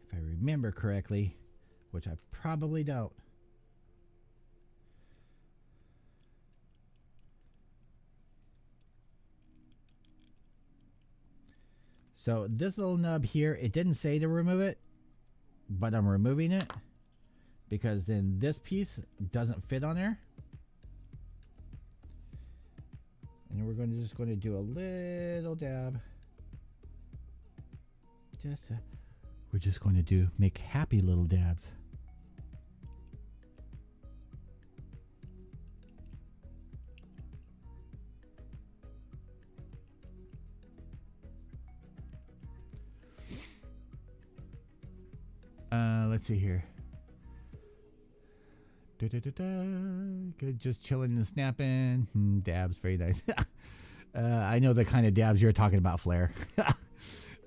If I remember correctly, which I probably don't. So this little nub here, it didn't say to remove it, but I'm removing it because then this piece doesn't fit on there. And we're just going to do a little dab. We're just going to make happy little dabs. Let's see here. Good, just chilling and snapping. Dabs, very nice. I know the kind of dabs you're talking about, Flair.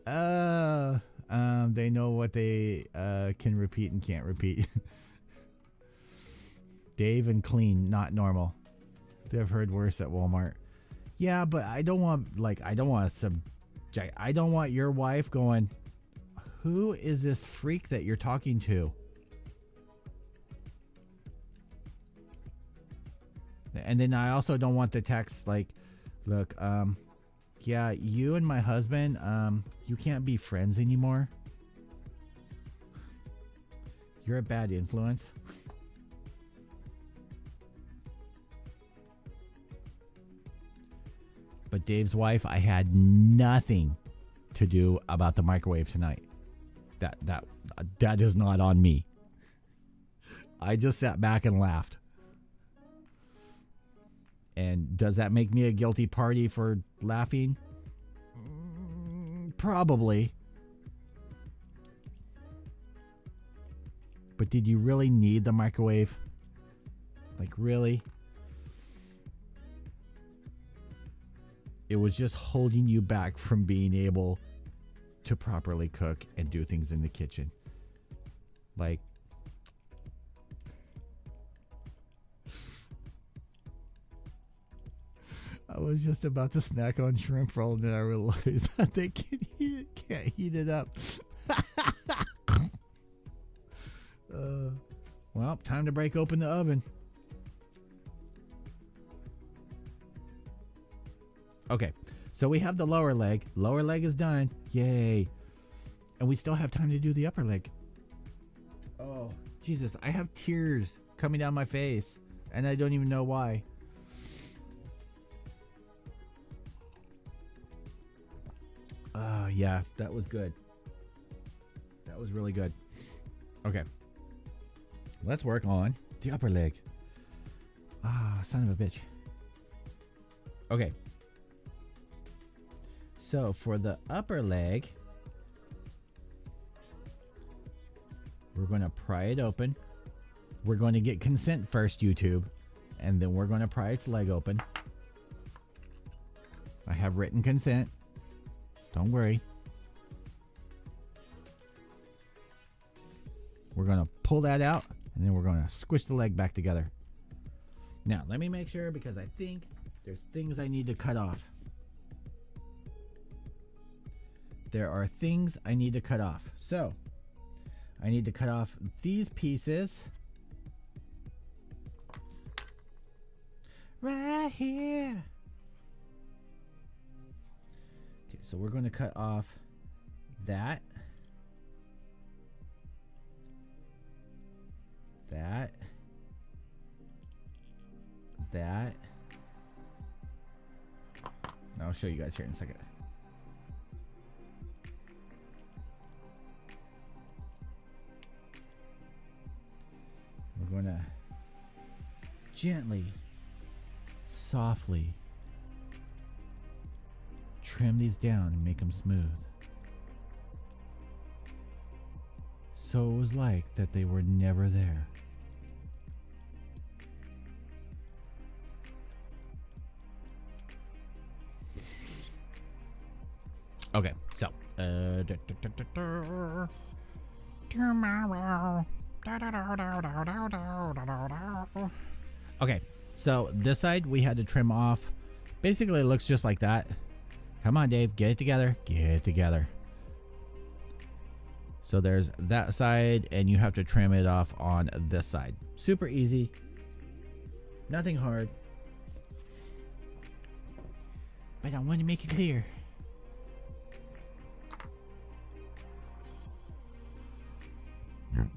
They know what they can repeat and can't repeat. Dave and clean, not normal. They've heard worse at Walmart. Yeah, but I don't want your wife going, who is this freak that you're talking to? And then I also don't want the text like, look, yeah, you and my husband, you can't be friends anymore. You're a bad influence. But Dave's wife, I had nothing to do about the microwave tonight. That is not on me. I just sat back and laughed. And does that make me a guilty party for laughing? Probably. But did you really need the microwave? Like, really? It was just holding you back from being able to properly cook and do things in the kitchen. Like, I was just about to snack on shrimp roll, and then I realized that they can't heat it up. Well, time to break open the oven. Okay, so we have the lower leg. Lower leg is done. Yay. And we still have time to do the upper leg. Oh, Jesus, I have tears coming down my face, and I don't even know why. Yeah, that was good. That was really good. Okay. Let's work on the upper leg. Ah, son of a bitch. Okay. So for the upper leg, we're going to pry it open. We're going to get consent first, YouTube, and then we're going to pry its leg open. I have written consent. Don't worry. We're going to pull that out, and then we're going to squish the leg back together. Now, let me make sure, because I think there's things I need to cut off. There are things I need to cut off. So, I need to cut off these pieces. Right here. Okay, so we're going to cut off that. That. I'll show you guys here in a second. We're going to gently, softly trim these down and make them smooth. So it was like that they were never there. Okay, so tomorrow. Okay, so this side we had to trim off. Basically, it looks just like that. Come on, Dave, get it together. Get it together. So there's that side, and you have to trim it off on this side. Super easy. Nothing hard. But I want to make it clear. And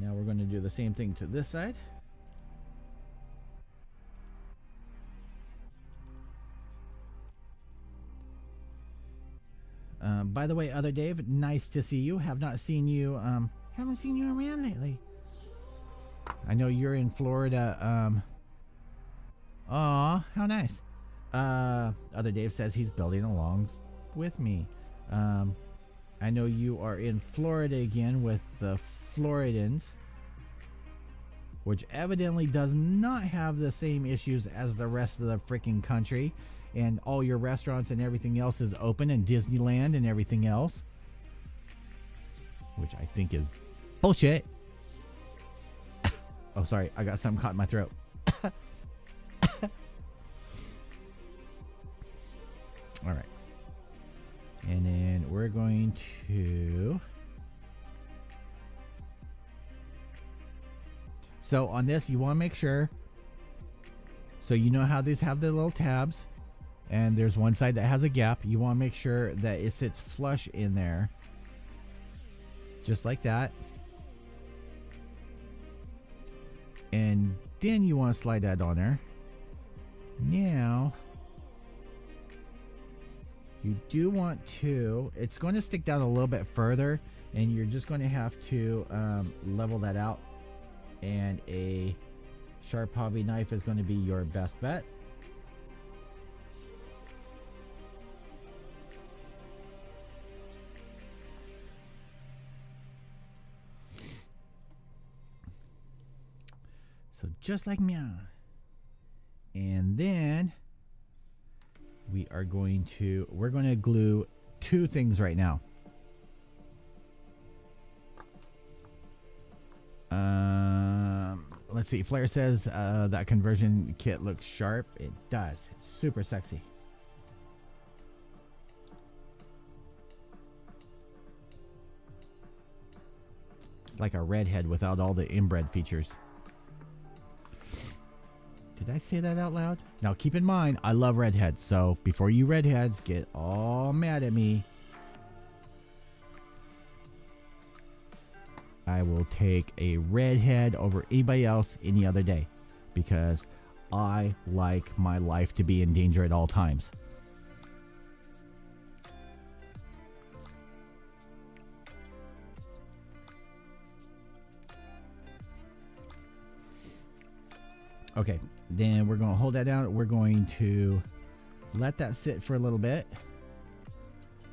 now we're going to do the same thing to this side. By the way, other Dave, nice to see you. Have not seen you. Haven't seen you around lately. I know you're in Florida. Aw, how nice. Other Dave says he's building along with me. I know you are in Florida again with the Floridans, which evidently does not have the same issues as the rest of the freaking country. And all your restaurants and everything else is open, and Disneyland and everything else, which I think is bullshit. Oh, sorry, I got something caught in my throat. All right, and then we're going to. So on this, you want to make sure. So you know how these have the little tabs. And there's one side that has a gap. You want to make sure that it sits flush in there. Just like that. And then you want to slide that on there. Now, you do want to, it's going to stick down a little bit further, and you're just going to have to level that out. And a sharp hobby knife is going to be your best bet. So just like meow. And then we're going to glue two things right now. Let's see. Flair says that conversion kit looks sharp. It does. It's super sexy. It's like a redhead without all the inbred features. Did I say that out loud? Now keep in mind, I love redheads. So before you redheads get all mad at me, I will take a redhead over anybody else any other day, because I like my life to be in danger at all times. Okay, then we're going to hold that down. We're going to let that sit for a little bit.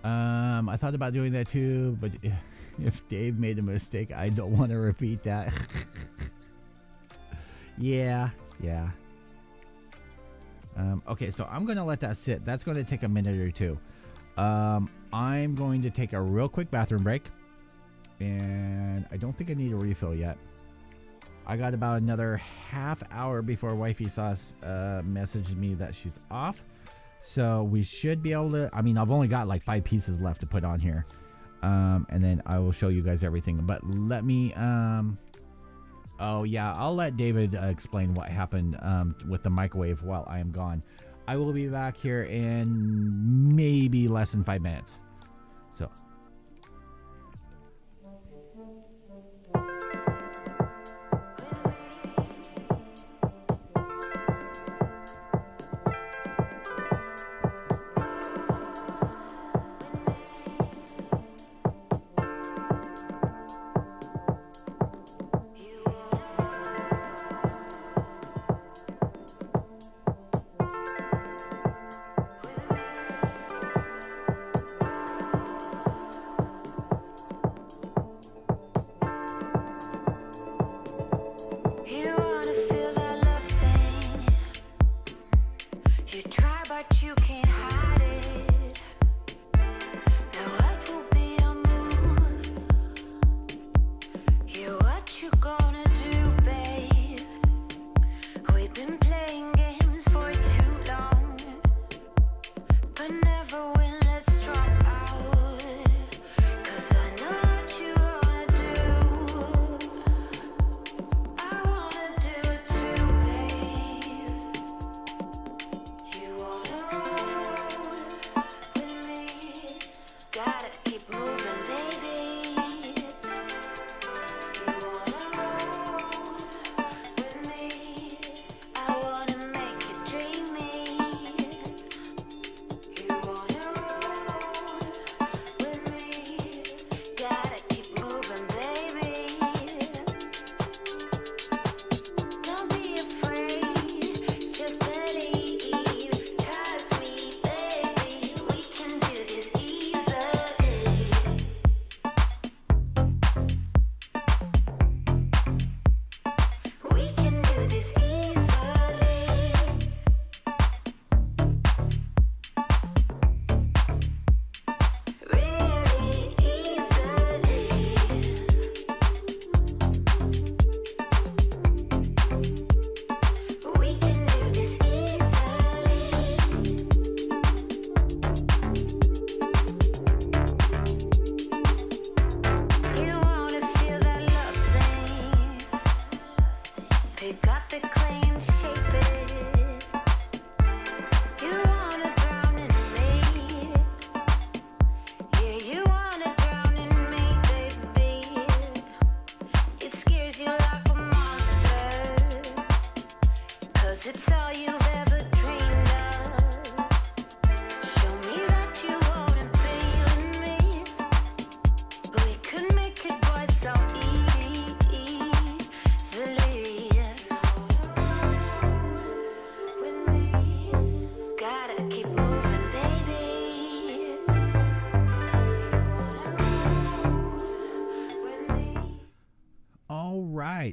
I thought about doing that too, but if Dave made a mistake, I don't want to repeat that. Yeah. Okay, so I'm going to let that sit. That's going to take a minute or two. I'm going to take a real quick bathroom break, and I don't think I need a refill yet. I got about another half hour before Wifey Sauce messaged me that she's off. So we should be able to, I mean, I've only got like 5 pieces left to put on here. And then I will show you guys everything. But let me, oh yeah, I'll let David explain what happened with the microwave while I am gone. I will be back here in maybe less than 5 minutes. So.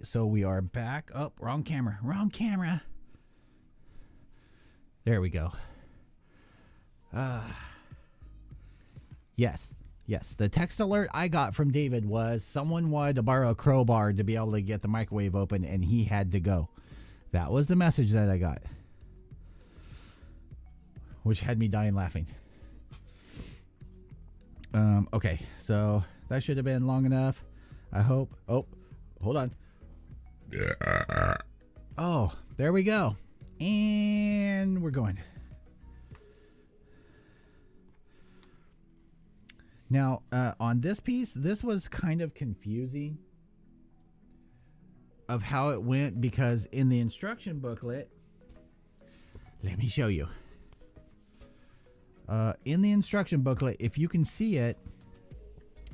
So we are back. Oh, wrong camera. There we go. Yes. Yes. The text alert I got from David was someone wanted to borrow a crowbar to be able to get the microwave open, and he had to go. That was the message that I got, which had me dying laughing. Okay, so that should have been long enough, I hope. Oh, hold on. Oh, there we go. And we're going. Now, on this piece, this was kind of confusing of how it went, because in the instruction booklet, let me show you. In the instruction booklet, if you can see it,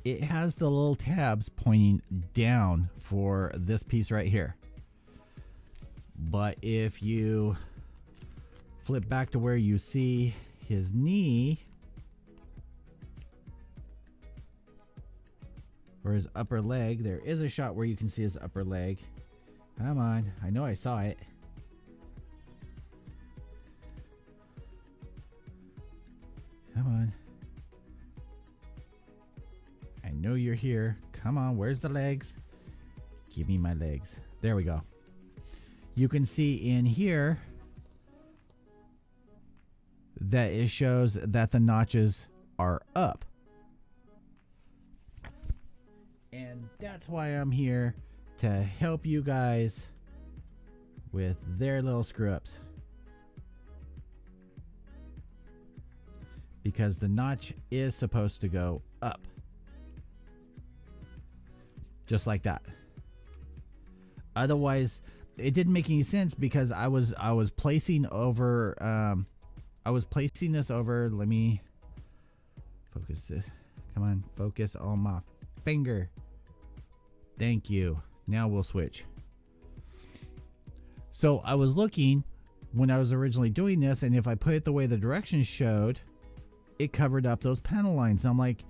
it has the little tabs pointing down for this piece right here. But if you flip back to where you see his knee, or his upper leg, there is a shot where you can see his upper leg. Come on, I know I saw it. Come on. I know you're here. Come on, where's the legs? Give me my legs. There we go. You can see in here that it shows that the notches are up. And that's why I'm here, to help you guys with their little screw-ups. Because the notch is supposed to go up. Just like that. Otherwise, it didn't make any sense, because I was placing over I was placing this over. Let me focus this. Come on, focus on my finger. Thank you. Now we'll switch. So I was looking when I was originally doing this, and if I put it the way the directions showed, it covered up those panel lines. I'm like,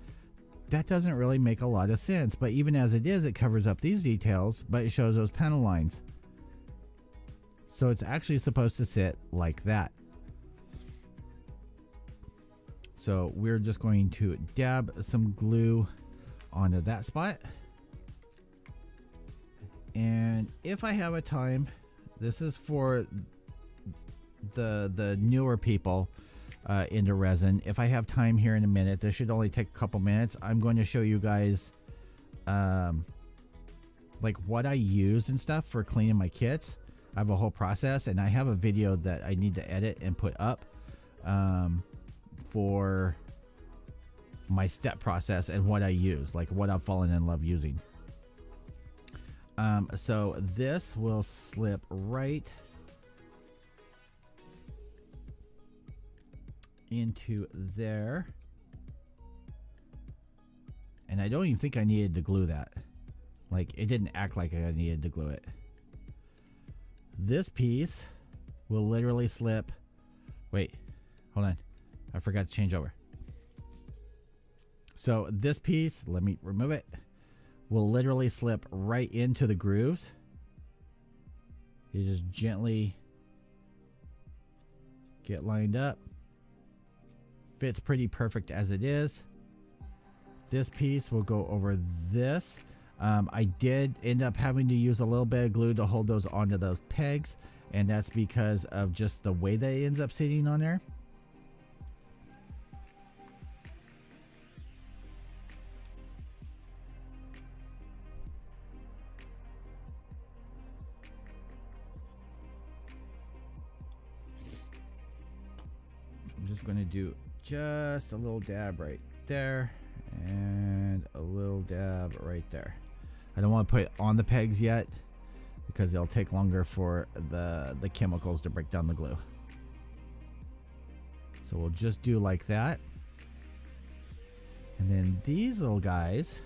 that doesn't really make a lot of sense. But even as it is, it covers up these details, but it shows those panel lines. So it's actually supposed to sit like that. So we're just going to dab some glue onto that spot. And if I have a time, this is for the newer people into resin. If I have time here in a minute, this should only take a couple minutes. I'm going to show you guys like what I use and stuff for cleaning my kits. I have a whole process, and I have a video that I need to edit and put up for my step process and what I use, like what I've fallen in love using. So this will slip right into there. And I don't even think I needed to glue that. Like, it didn't act like I needed to glue it. This piece will literally slip. Wait, hold on. I forgot to change over. So this piece, let me remove it, will literally slip right into the grooves. You just gently get lined up. Fits pretty perfect as it is. This piece will go over this. I did end up having to use a little bit of glue to hold those onto those pegs, and that's because of just the way that it ends up sitting on there. I'm just going to do just a little dab right there and a little dab right there. I don't want to put it on the pegs yet because it'll take longer for the chemicals to break down the glue. So we'll just do like that. And then these little guys,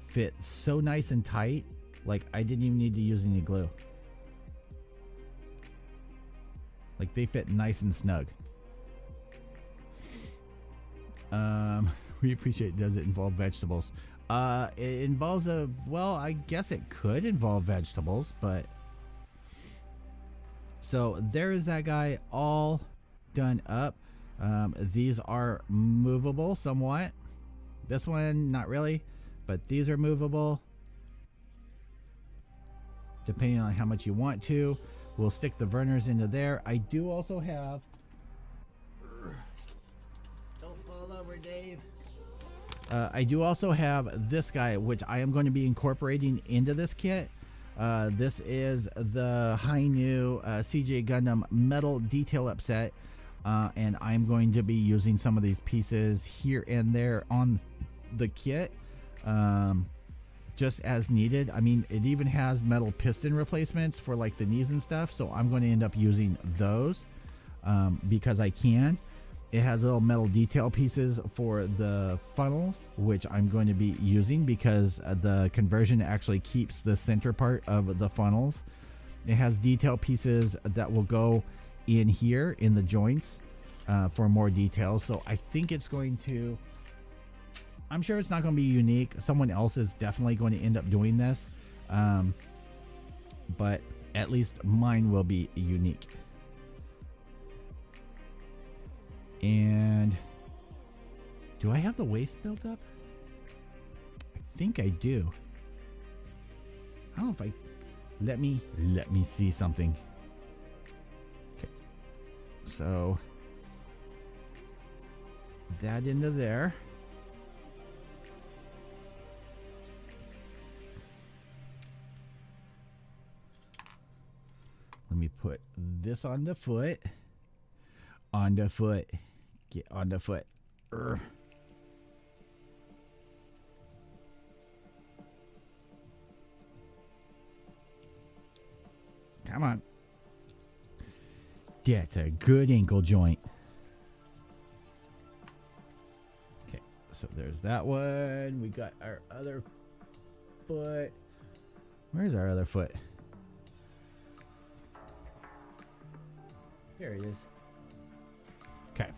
fit so nice and tight, like I didn't even need to use any glue. Like, they fit nice and snug. We appreciate, does it involve vegetables? It involves well, I guess it could involve vegetables, but so there is that guy all done up. These are movable somewhat. This one, not really, but these are movable depending on how much you want to. We'll stick the Verners into there. I do also have, don't fall over, Dave. I do also have this guy, which I am going to be incorporating into this kit. This is the Hi-Nu CJ Gundam metal detail up set, and I'm going to be using some of these pieces here and there on the kit, just as needed. I mean, it even has metal piston replacements for like the knees and stuff, so I'm going to end up using those because I can. It has little metal detail pieces for the funnels, which I'm going to be using because the conversion actually keeps the center part of the funnels. It has detail pieces that will go in here in the joints for more details. So I think it's going to, I'm sure it's not going to be unique. Someone else is definitely going to end up doing this. But at least mine will be unique. And do I have the waist built up? I think I do. I don't know if I, let me see something. Okay, so that into there. Let me put this on the foot. On the foot. Get on the foot. Urgh. Come on. That's a good ankle joint. Okay, so there's that one. We got our other foot. Where's our other foot? There it is. Okay.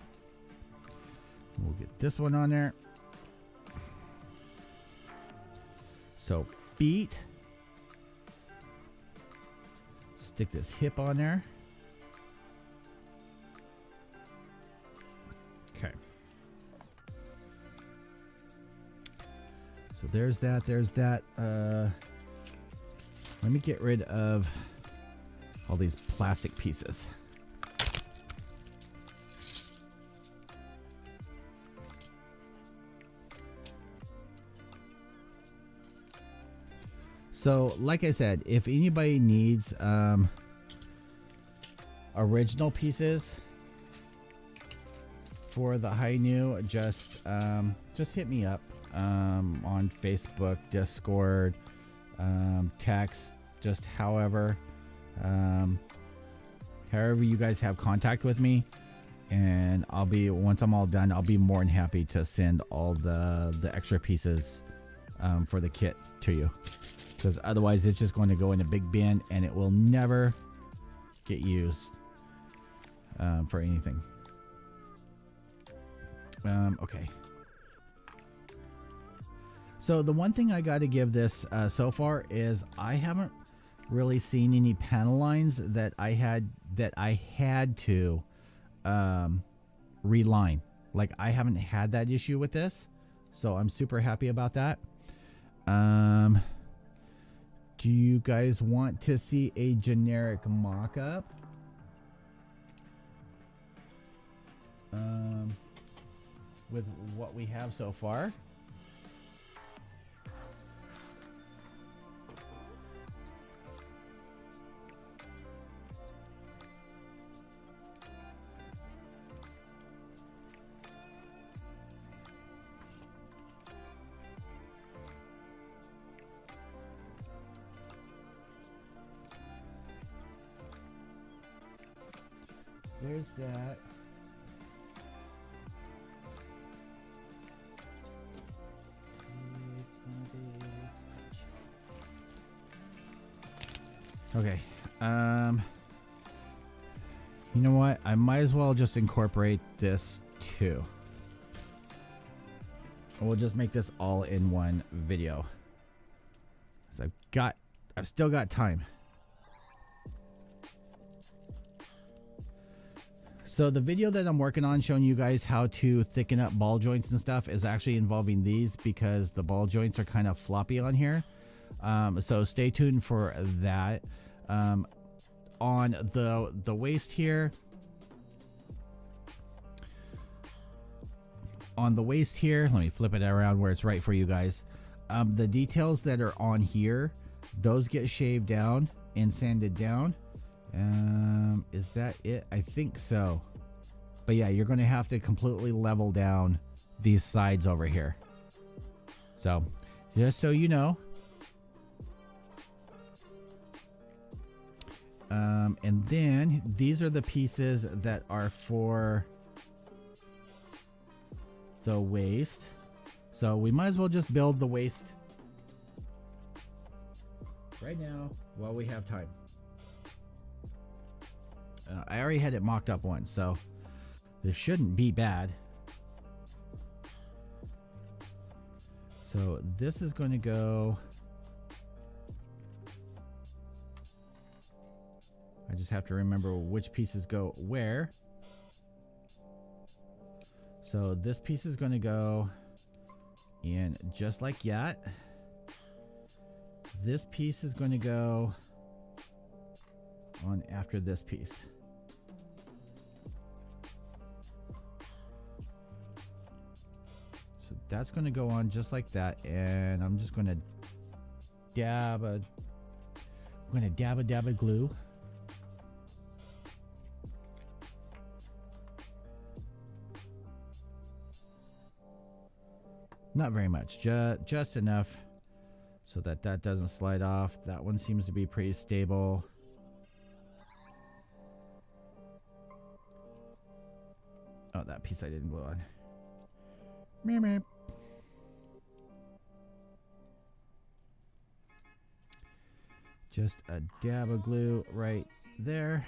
We'll get this one on there. So feet. Stick this hip on there. Okay. So there's that. There's that. Let me get rid of all these plastic pieces. So, like I said, if anybody needs original pieces for the Hi-Nu, just hit me up on Facebook, Discord, text, just however you guys have contact with me, and I'll be, once I'm all done, I'll be more than happy to send all the extra pieces for the kit to you. Because otherwise it's just going to go in a big bin and it will never get used for anything. Okay. So the one thing I got to give this so far is I haven't really seen any panel lines that I had to reline. Like, I haven't had that issue with this, so I'm super happy about that. Do you guys want to see a generic mock-up? With what we have so far? There's that. Okay. You know what? I might as well just incorporate this too. we'll just make this all in one video. So I've still got time. So the video that I'm working on showing you guys how to thicken up ball joints and stuff is actually involving these, because the ball joints are kind of floppy on here. So stay tuned for that. On the waist here, let me flip it around where it's right for you guys. The details that are on here, those get shaved down and sanded down. Is that it? I think so. But yeah, you're going to have to completely level down these sides over here. So just so you know. And then these are the pieces that are for the waist. So we might as well just build the waist right now while we have time. I already had it mocked up once, so this shouldn't be bad. So this is going to go... I just have to remember which pieces go where. So this piece is going to go in just like that. This piece is going to go on after this piece. So that's going to go on just like that, and I'm just going to dab a glue. Not very much, just enough so that doesn't slide off. That one seems to be pretty stable. Oh, that piece I didn't glue on. Meep, meep. Just a dab of glue right there.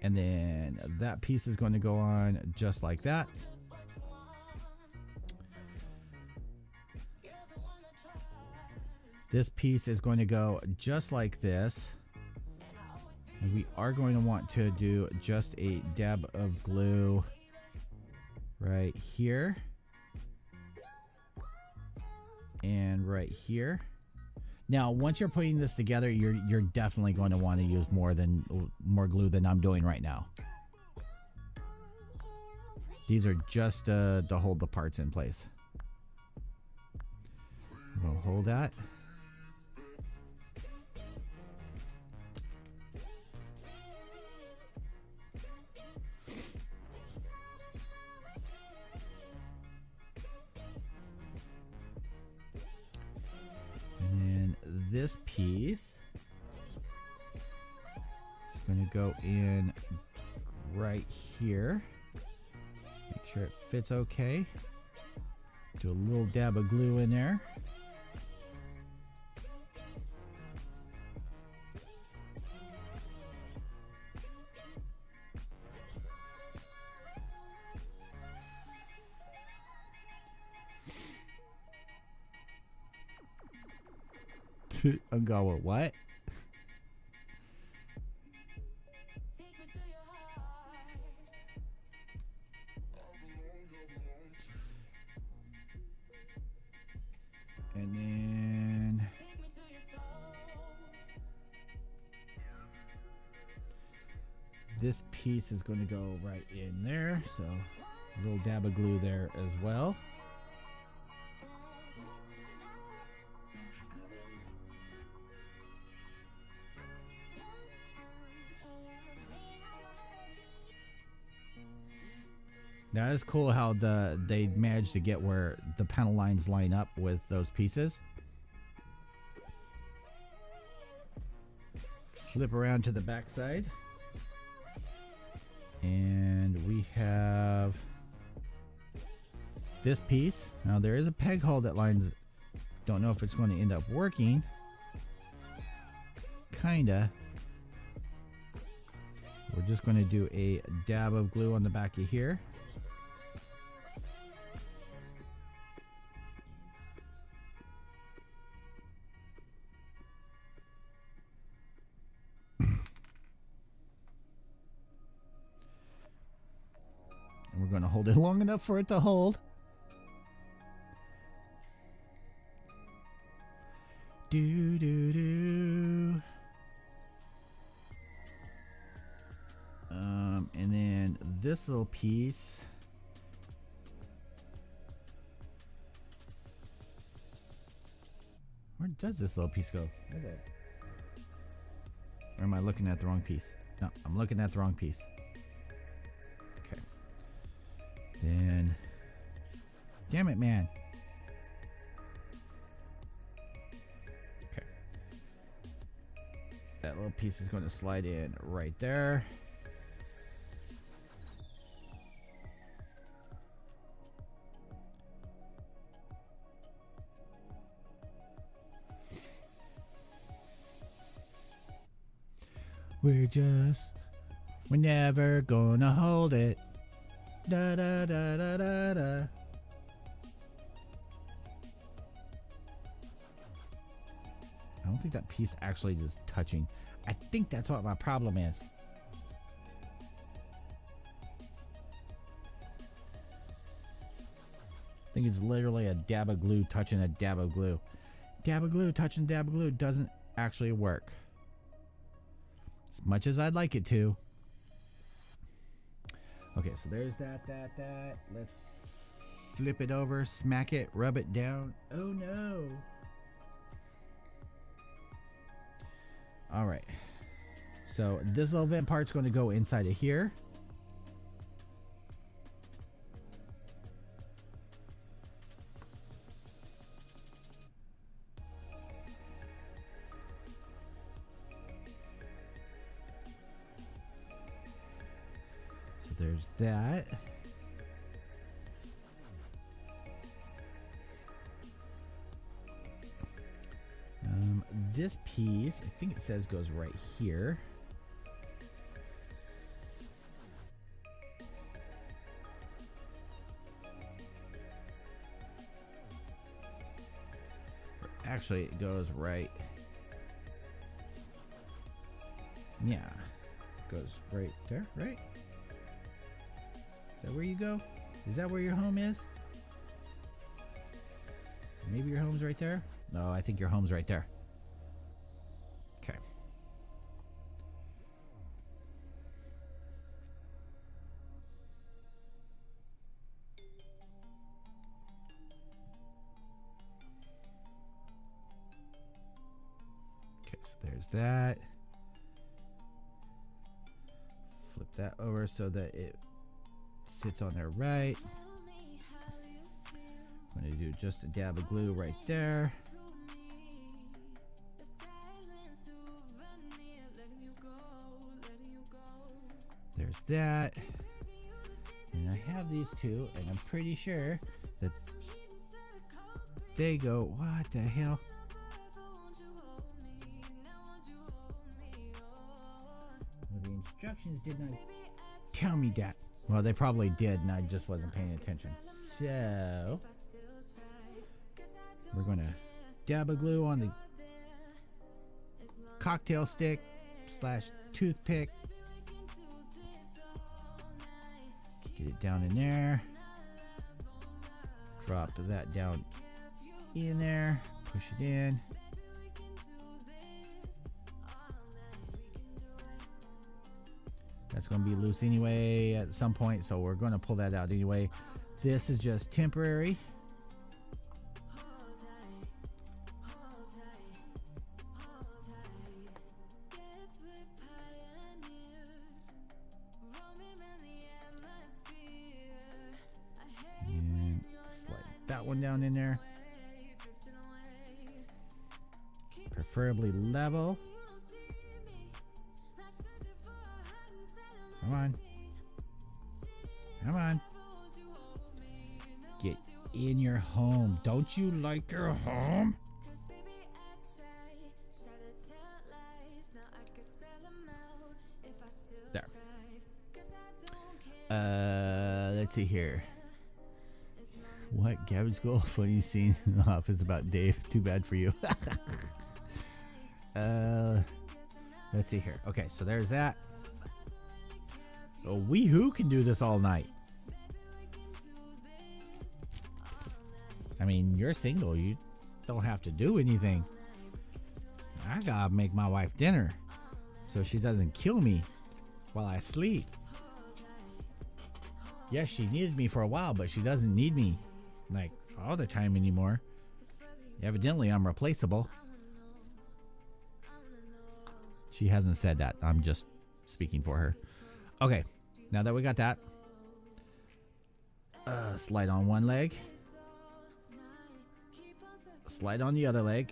And then that piece is going to go on just like that. This piece is going to go just like this. And we are going to want to do just a dab of glue right here. And right here. Now, once you're putting this together, you're definitely going to want to use more glue than I'm doing right now. These are just to hold the parts in place. We'll hold that. This piece is going to go in right here. Make sure it fits okay. Do a little dab of glue in there. I'm going, what? And then this piece is going to go right in there. So a little dab of glue there as well. Now it's cool how they managed to get where the panel lines line up with those pieces. Flip around to the back side. And we have this piece. Now there is a peg hole that lines. Don't know if it's going to end up working. Kinda. We're just going to do a dab of glue on the back of here. going to hold it long enough for it to hold. Do, do, do. And then this little piece. Where does this little piece go? Or am I looking at the wrong piece? No, I'm looking at the wrong piece. Okay. Then, damn it, man. Okay. That little piece is going to slide in right there. We're never gonna hold it. Da da da da da da. I don't think that piece actually is touching. I think that's what my problem is. I think it's literally a dab of glue touching a dab of glue. Dab of glue touching dab of glue doesn't actually work. As much as I'd like it to. Okay, so there's that. Let's flip it over, smack it, rub it down. Oh no. All right. So this little vent part's going to go inside of here. There's that. This piece, I think it says goes right here. Actually, it goes right. Yeah, goes right there, right? Is that where you go? Is that where your home is? Maybe your home's right there? No, I think your home's right there. Okay. Okay, so there's that. Flip that over so that it sits on there right. I'm going to do just a dab of glue right there. There's that. And I have these two, and I'm pretty sure that they go, what the hell? Well, the instructions did not tell me that. Well, they probably did, and I just wasn't paying attention. So, we're going to dab a glue on the cocktail stick / toothpick. Get it down in there. Drop that down in there. Push it in. That's going to be loose anyway at some point, so we're going to pull that out anyway. This is just temporary. And slide that one down in there. Preferably level. Come on. Come on. Get in your home. Don't you like your home? There. Let's see here. What? Garbage School? Funny scene in the office about Dave. Too bad for you. Let's see here. Okay, so there's that. Oh, we who can do this all night. I mean, you're single. You don't have to do anything. I gotta make my wife dinner so she doesn't kill me while I sleep. Yes, she needed me for a while, but she doesn't need me like all the time anymore. Evidently, I'm replaceable. She hasn't said that. I'm just speaking for her. Okay, now that we got that, slide on one leg. Slide on the other leg.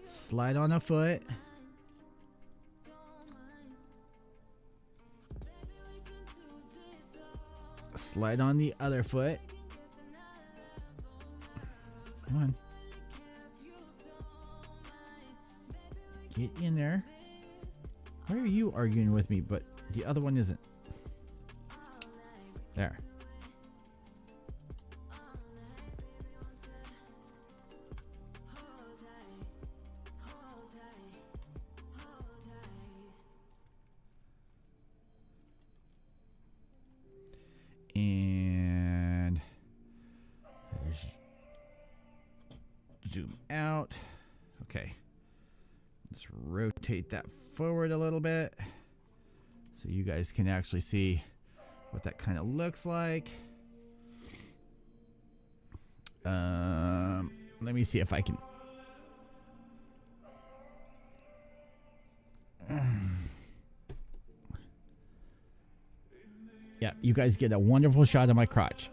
Slide on a foot. Slide on the other foot. Come on. Get in there. Why are you arguing with me, but the other one isn't? There. And zoom out. Okay. Let's rotate that forward a little bit so you guys can actually see what that kind of looks like. Let me see if I can. Yeah, you guys get a wonderful shot of my crotch.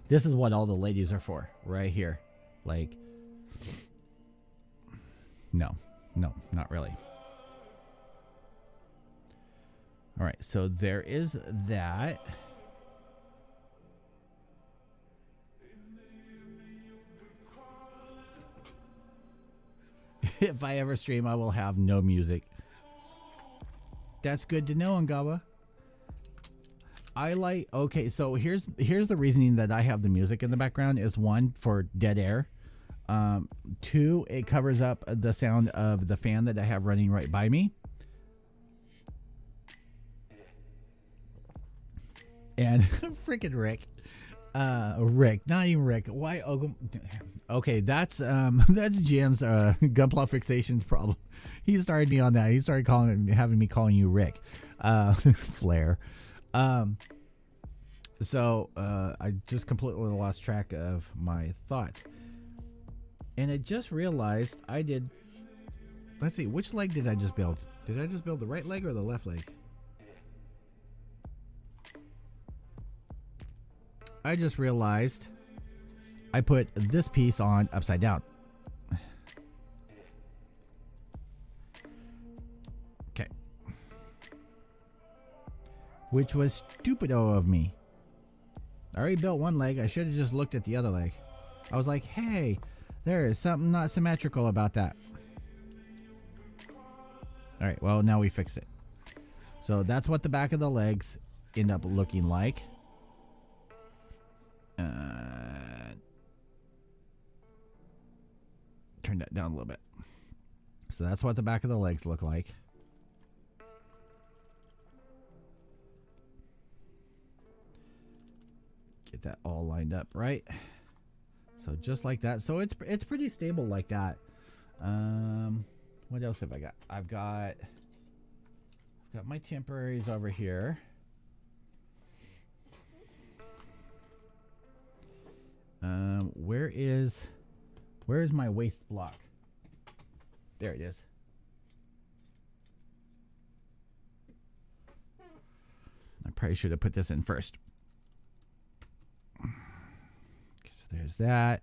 This is what all the ladies are for, right here. Like, no, not really. All right, so there is that. If I ever stream, I will have no music. That's good to know, Ngawa. I like, okay, so here's the reasoning that I have the music in the background is one, for dead air. Two, it covers up the sound of the fan that I have running right by me. And freaking Rick. Rick, not even Rick. Why? Okay, that's Jim's gunpla fixation's problem. He started me on that. He started having me calling you Rick. Flair. So I just completely lost track of my thoughts. And I just realized I did. Let's see, which leg did I just build? Did I just build the right leg or the left leg? I just realized I put this piece on upside down. Okay. Which was stupido of me. I already built one leg. I should have just looked at the other leg. I was like, hey, there is something not symmetrical about that. All right, well, now we fix it. So that's what the back of the legs end up looking like. Turn that down a little bit. So that's what the back of the legs look like. Get that all lined up right. So just like that. So it's pretty stable like that. What else have I got? I've got my temporaries over here. Where is my waist block? There it is. I probably should have put this in first. Okay, so there's that.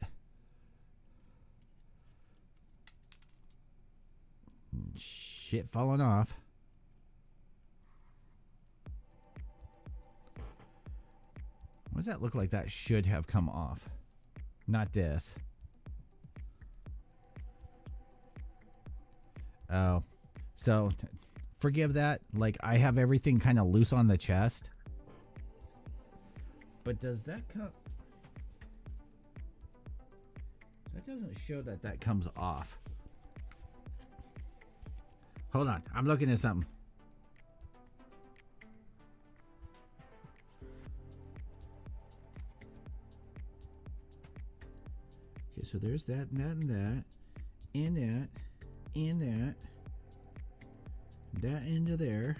Shit falling off. What does that look like? That should have come off. Not this. Oh. So, forgive that. Like, I have everything kind of loose on the chest. But does that come... That doesn't show that that comes off. Hold on. I'm looking at something. So there's that and that and that. And that. And that. That into there.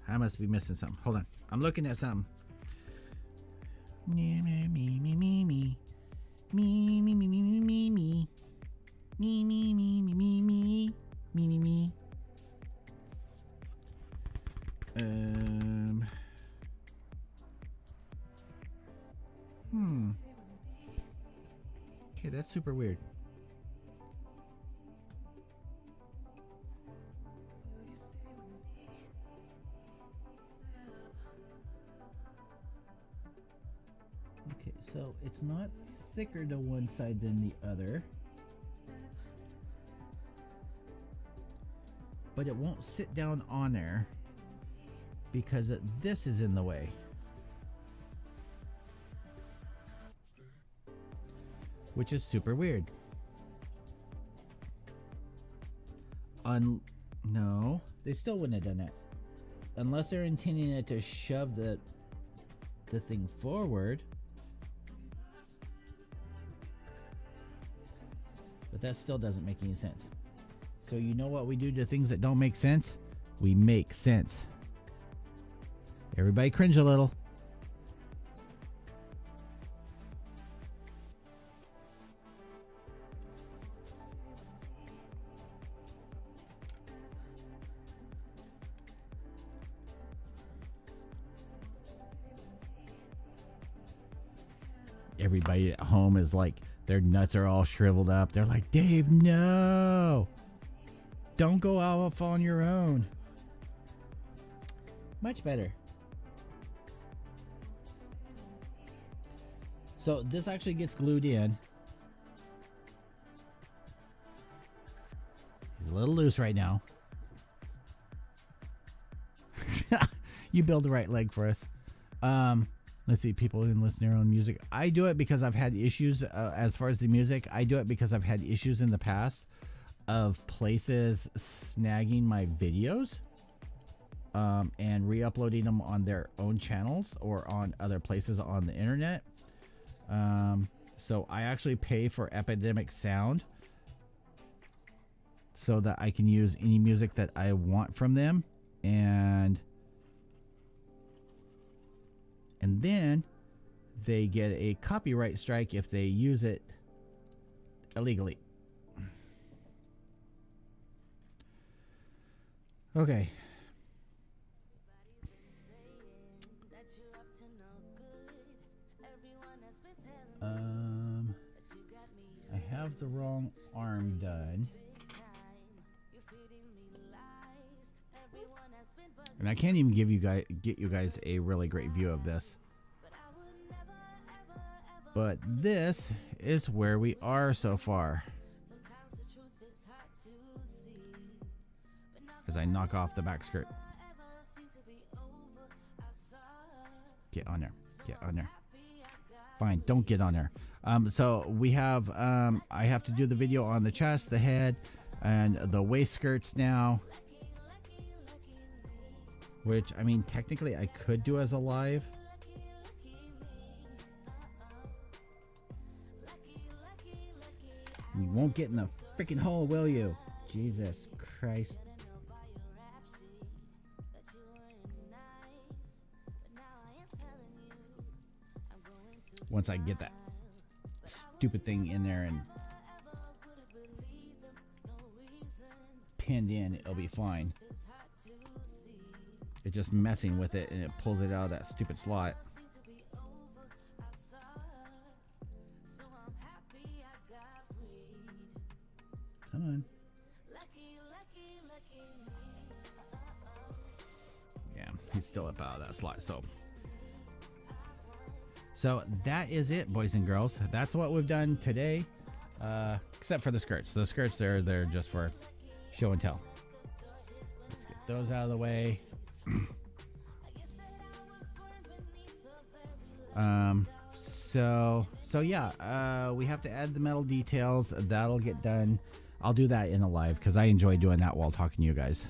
I must be missing something. Hold on. I'm looking at something. Me, me, me, me, me, me. Me, me, me, me, me, me, me. Me, me, me, me, me, me. Me, me, me. Okay, that's super weird. Okay, so it's not thicker to one side than the other. But it won't sit down on there because this is in the way. Which is super weird. No, they still wouldn't have done that. Unless they're intending it to shove the thing forward. But that still doesn't make any sense. So you know what we do to things that don't make sense? We make sense. Everybody cringe a little. Everybody at home is like, their nuts are all shriveled up. They're like, Dave, no! Don't go off on your own. Much better. So this actually gets glued in. He's a little loose right now. You build the right leg for us. Let's see, people can listen to their own music. I do it because I've had issues as far as the music. I do it because I've had issues in the past of places snagging my videos and re-uploading them on their own channels or on other places on the internet. So I actually pay for Epidemic Sound so that I can use any music that I want from them, and then they get a copyright strike if they use it illegally. Okay. I have the wrong arm done. And I can't even get you guys a really great view of this. But this is where we are so far. As I knock off the back skirt. Get on there. Get on there. Fine, don't get on there. So we have, I have to do the video on the chest, the head, and the waist skirts now. Which, I mean, technically I could do as a live. You won't get in the freaking hole, will you? Jesus Christ. Once I get that stupid thing in there and pinned in, it'll be fine. It's just messing with it and it pulls it out of that stupid slot. Come on. Yeah, he's still up out of that slot, so that is it, boys and girls. That's what we've done today, except for the skirts. The skirts, they're just for show and tell. Let's get those out of the way. So yeah, we have to add the metal details. That'll get done. I'll do that in a live because I enjoy doing that while talking to you guys.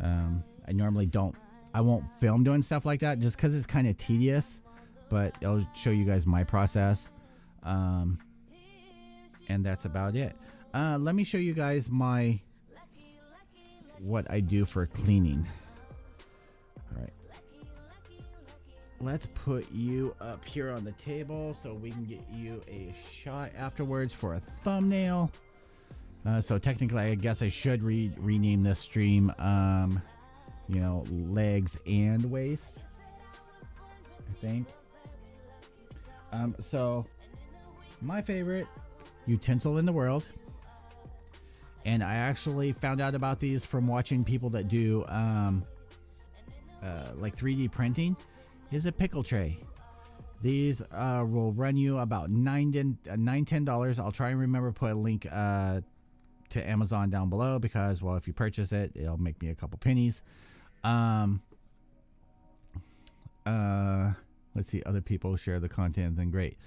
I normally I won't film doing stuff like that just because it's kind of tedious, but I'll show you guys my process. and that's about it. Let me show you guys what I do for cleaning. All right, let's put you up here on the table so we can get you a shot afterwards for a thumbnail. So technically, I guess I should rename this stream, you know, legs and waist, I think. So my favorite utensil in the world, and I actually found out about these from watching people that do like 3D printing, is a pickle tray. These will run you about $10. I'll try and remember to put a link to Amazon down below, because, well, if you purchase it, it'll make me a couple pennies. Let's see, other people share the content, then great.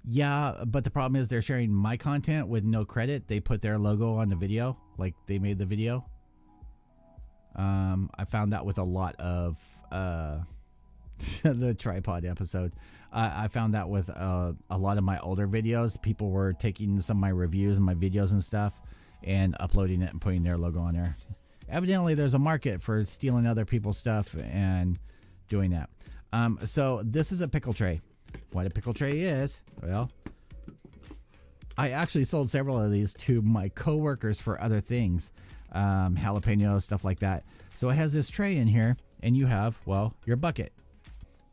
Yeah, but the problem is they're sharing my content with no credit. They put their logo on the video, like they made the video. I found that with a lot of the tripod episode. I found that with a lot of my older videos. People were taking some of my reviews and my videos and stuff and uploading it and putting their logo on there. Evidently, there's a market for stealing other people's stuff and doing that. So this is a pickle tray. What a pickle tray is, well, I actually sold several of these to my coworkers for other things, jalapeno, stuff like that. So it has this tray in here, and you have, well, your bucket.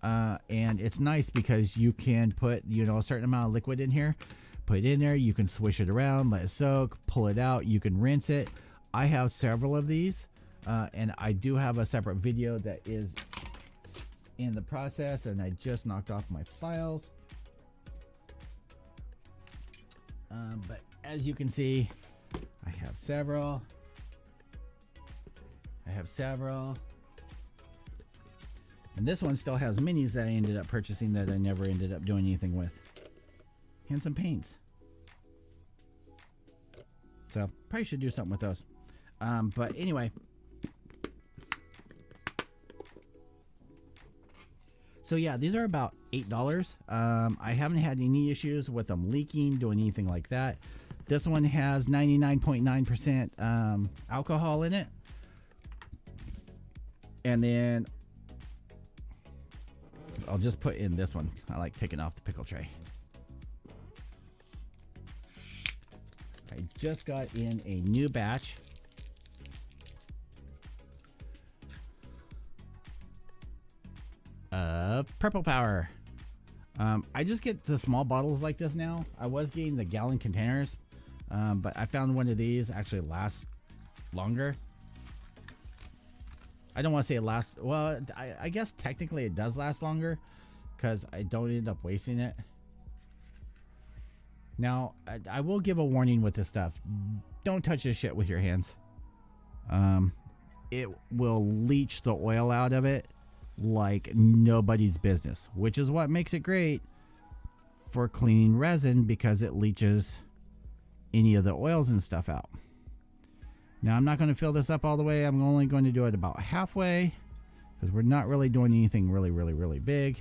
And it's nice because you can put, you know, a certain amount of liquid in here, put it in there, you can swish it around, let it soak, pull it out, you can rinse it. I have several of these, and I do have a separate video that is in the process, and I just knocked off my files. But as you can see, I have several. And this one still has minis that I ended up purchasing that I never ended up doing anything with. And some paints. So probably should do something with those. But anyway. So yeah, these are about $8. I haven't had any issues with them leaking, doing anything like that. This one has 99.9% alcohol in it. And then I'll just put in this one. I like taking off the pickle tray. I just got in a new batch. Purple Power. I just get the small bottles like this now. I was getting the gallon containers, but I found one of these actually lasts longer. I don't want to say it lasts, well, I guess technically it does last longer because I don't end up wasting it. Now, I will give a warning with this stuff. Don't touch this shit with your hands. It will leach the oil out of it like nobody's business, which is what makes it great for cleaning resin, because it leaches any of the oils and stuff out. Now, I'm not going to fill this up all the way. I'm only going to do it about halfway because we're not really doing anything really big.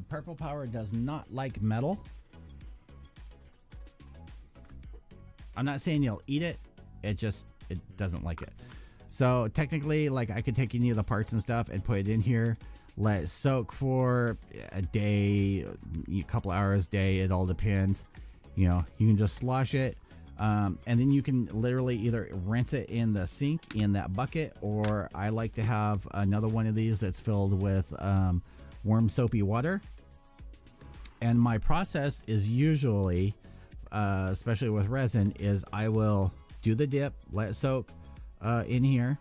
Purple Power does not like metal. I'm not saying you'll eat it. It doesn't like it. So technically, like, I could take any of the parts and stuff and put it in here, let it soak for a day, a couple hours, day. It all depends. You know, you can just slosh it. And then you can literally either rinse it in the sink in that bucket, or I like to have another one of these that's filled with warm soapy water. And my process is usually, especially with resin, is I will do the dip, let it soak in here.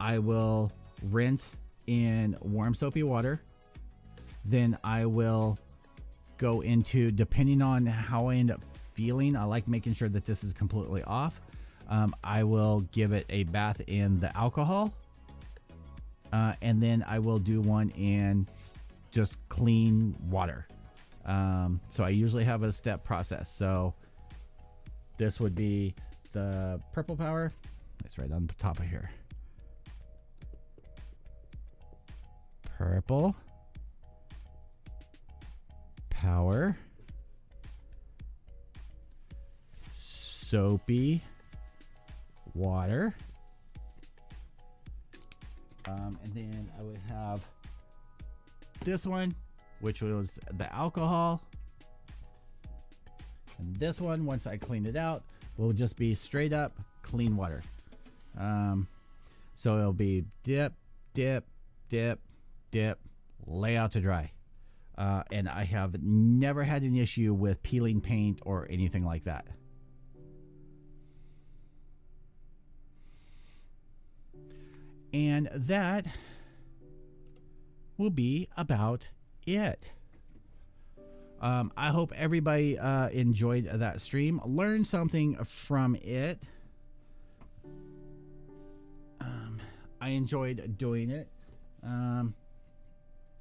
I will rinse in warm soapy water. Then I will go into, depending on how I end up feeling, I like making sure that this is completely off. I will give it a bath in the alcohol. And then I will do one in just clean water. So I usually have a step process. So this would be the Purple Power. It's right on the top of here. purple, power, soapy, water, and then I would have this one, which was the alcohol, and this one, once I clean it out, will just be straight up clean water. So it'll be dip, dip, dip, dip, lay out to dry. And I have never had an issue with peeling paint or anything like that. And that will be about it. I hope everybody enjoyed that stream, learned something from it. I enjoyed doing it.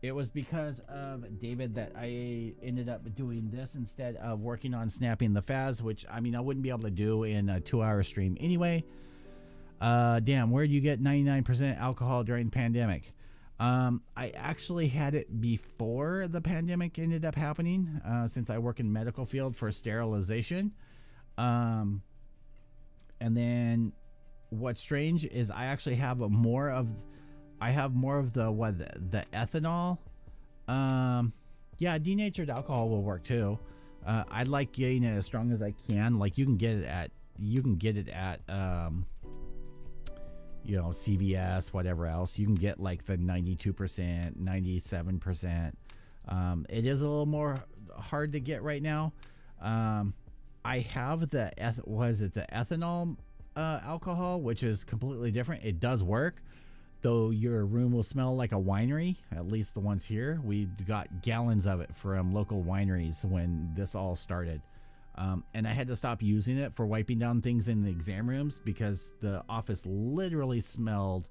It was because of David that I ended up doing this instead of working on snapping the Faz, which I mean I wouldn't be able to do in a 2-hour stream anyway. Damn, where do you get 99% alcohol during the pandemic? I actually had it before the pandemic ended up happening, since I work in the medical field for sterilization. And then what's strange is I actually have more of the ethanol. Yeah, denatured alcohol will work too. I like getting it as strong as I can. Like you can get it at CVS, whatever else. You can get like the 92%, 97%. It is a little more hard to get right now. I have the ethanol alcohol, which is completely different. It does work, though your room will smell like a winery, at least the ones here. We got gallons of it from local wineries when this all started. And I had to stop using it for wiping down things in the exam rooms because the office literally smelled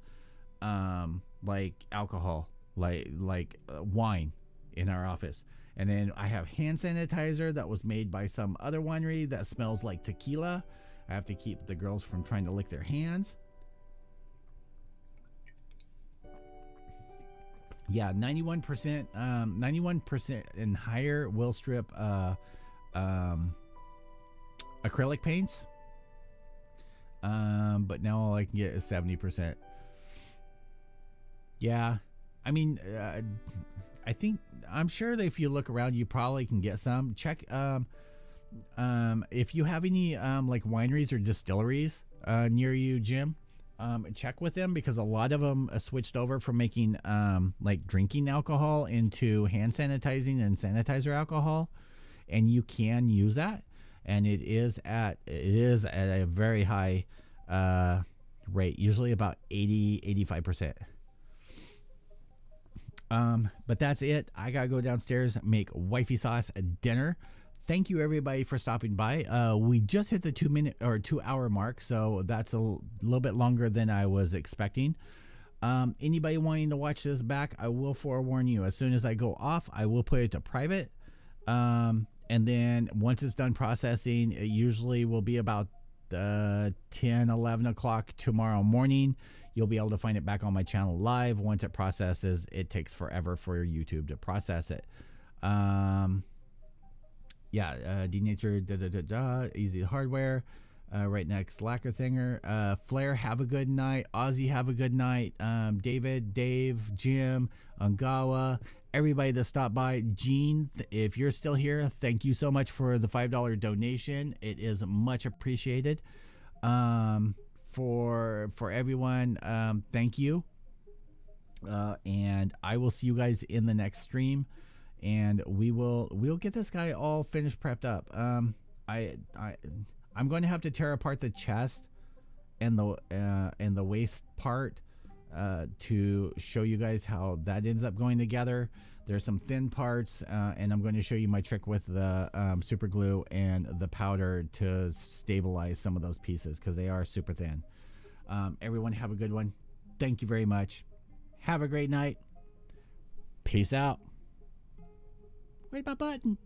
like alcohol, like wine in our office. And then I have hand sanitizer that was made by some other winery that smells like tequila. I have to keep the girls from trying to lick their hands. Yeah, 91% and higher will strip acrylic paints, but now all I can get is 70%. Yeah, I mean, I'm sure that if you look around, you probably can get some. Check if you have any like wineries or distilleries near you, Jim. Check with them because a lot of them switched over from making like drinking alcohol into hand sanitizing and sanitizer alcohol, and you can use that. And it is at a very high rate, usually about 85%. But that's it. I gotta go downstairs, make wifey sauce a dinner. Thank you everybody for stopping by. We just hit the 2-hour mark, so that's a little bit longer than I was expecting. Anybody wanting to watch this back, I will forewarn you. As soon as I go off, I will put it to private. And then once it's done processing, it usually will be about 10, 11 o'clock tomorrow morning. You'll be able to find it back on my channel live. Once it processes, it takes forever for YouTube to process it. Denatured, easy hardware. Right next, lacquer thinger. Flair, have a good night. Ozzy, have a good night. David, Dave, Jim, Ungawa, everybody that stopped by. Gene, if you're still here, thank you so much for the $5 donation. It is much appreciated. For everyone, thank you. And I will see you guys in the next stream, and we'll get this guy all finished, prepped up. I'm going to have to tear apart the chest and the waist part to show you guys how that ends up going together. There's some thin parts, and I'm going to show you my trick with the super glue and the powder to stabilize some of those pieces because they are super thin. Everyone have a good one. Thank you very much. Have a great night. Peace out. Where's my button?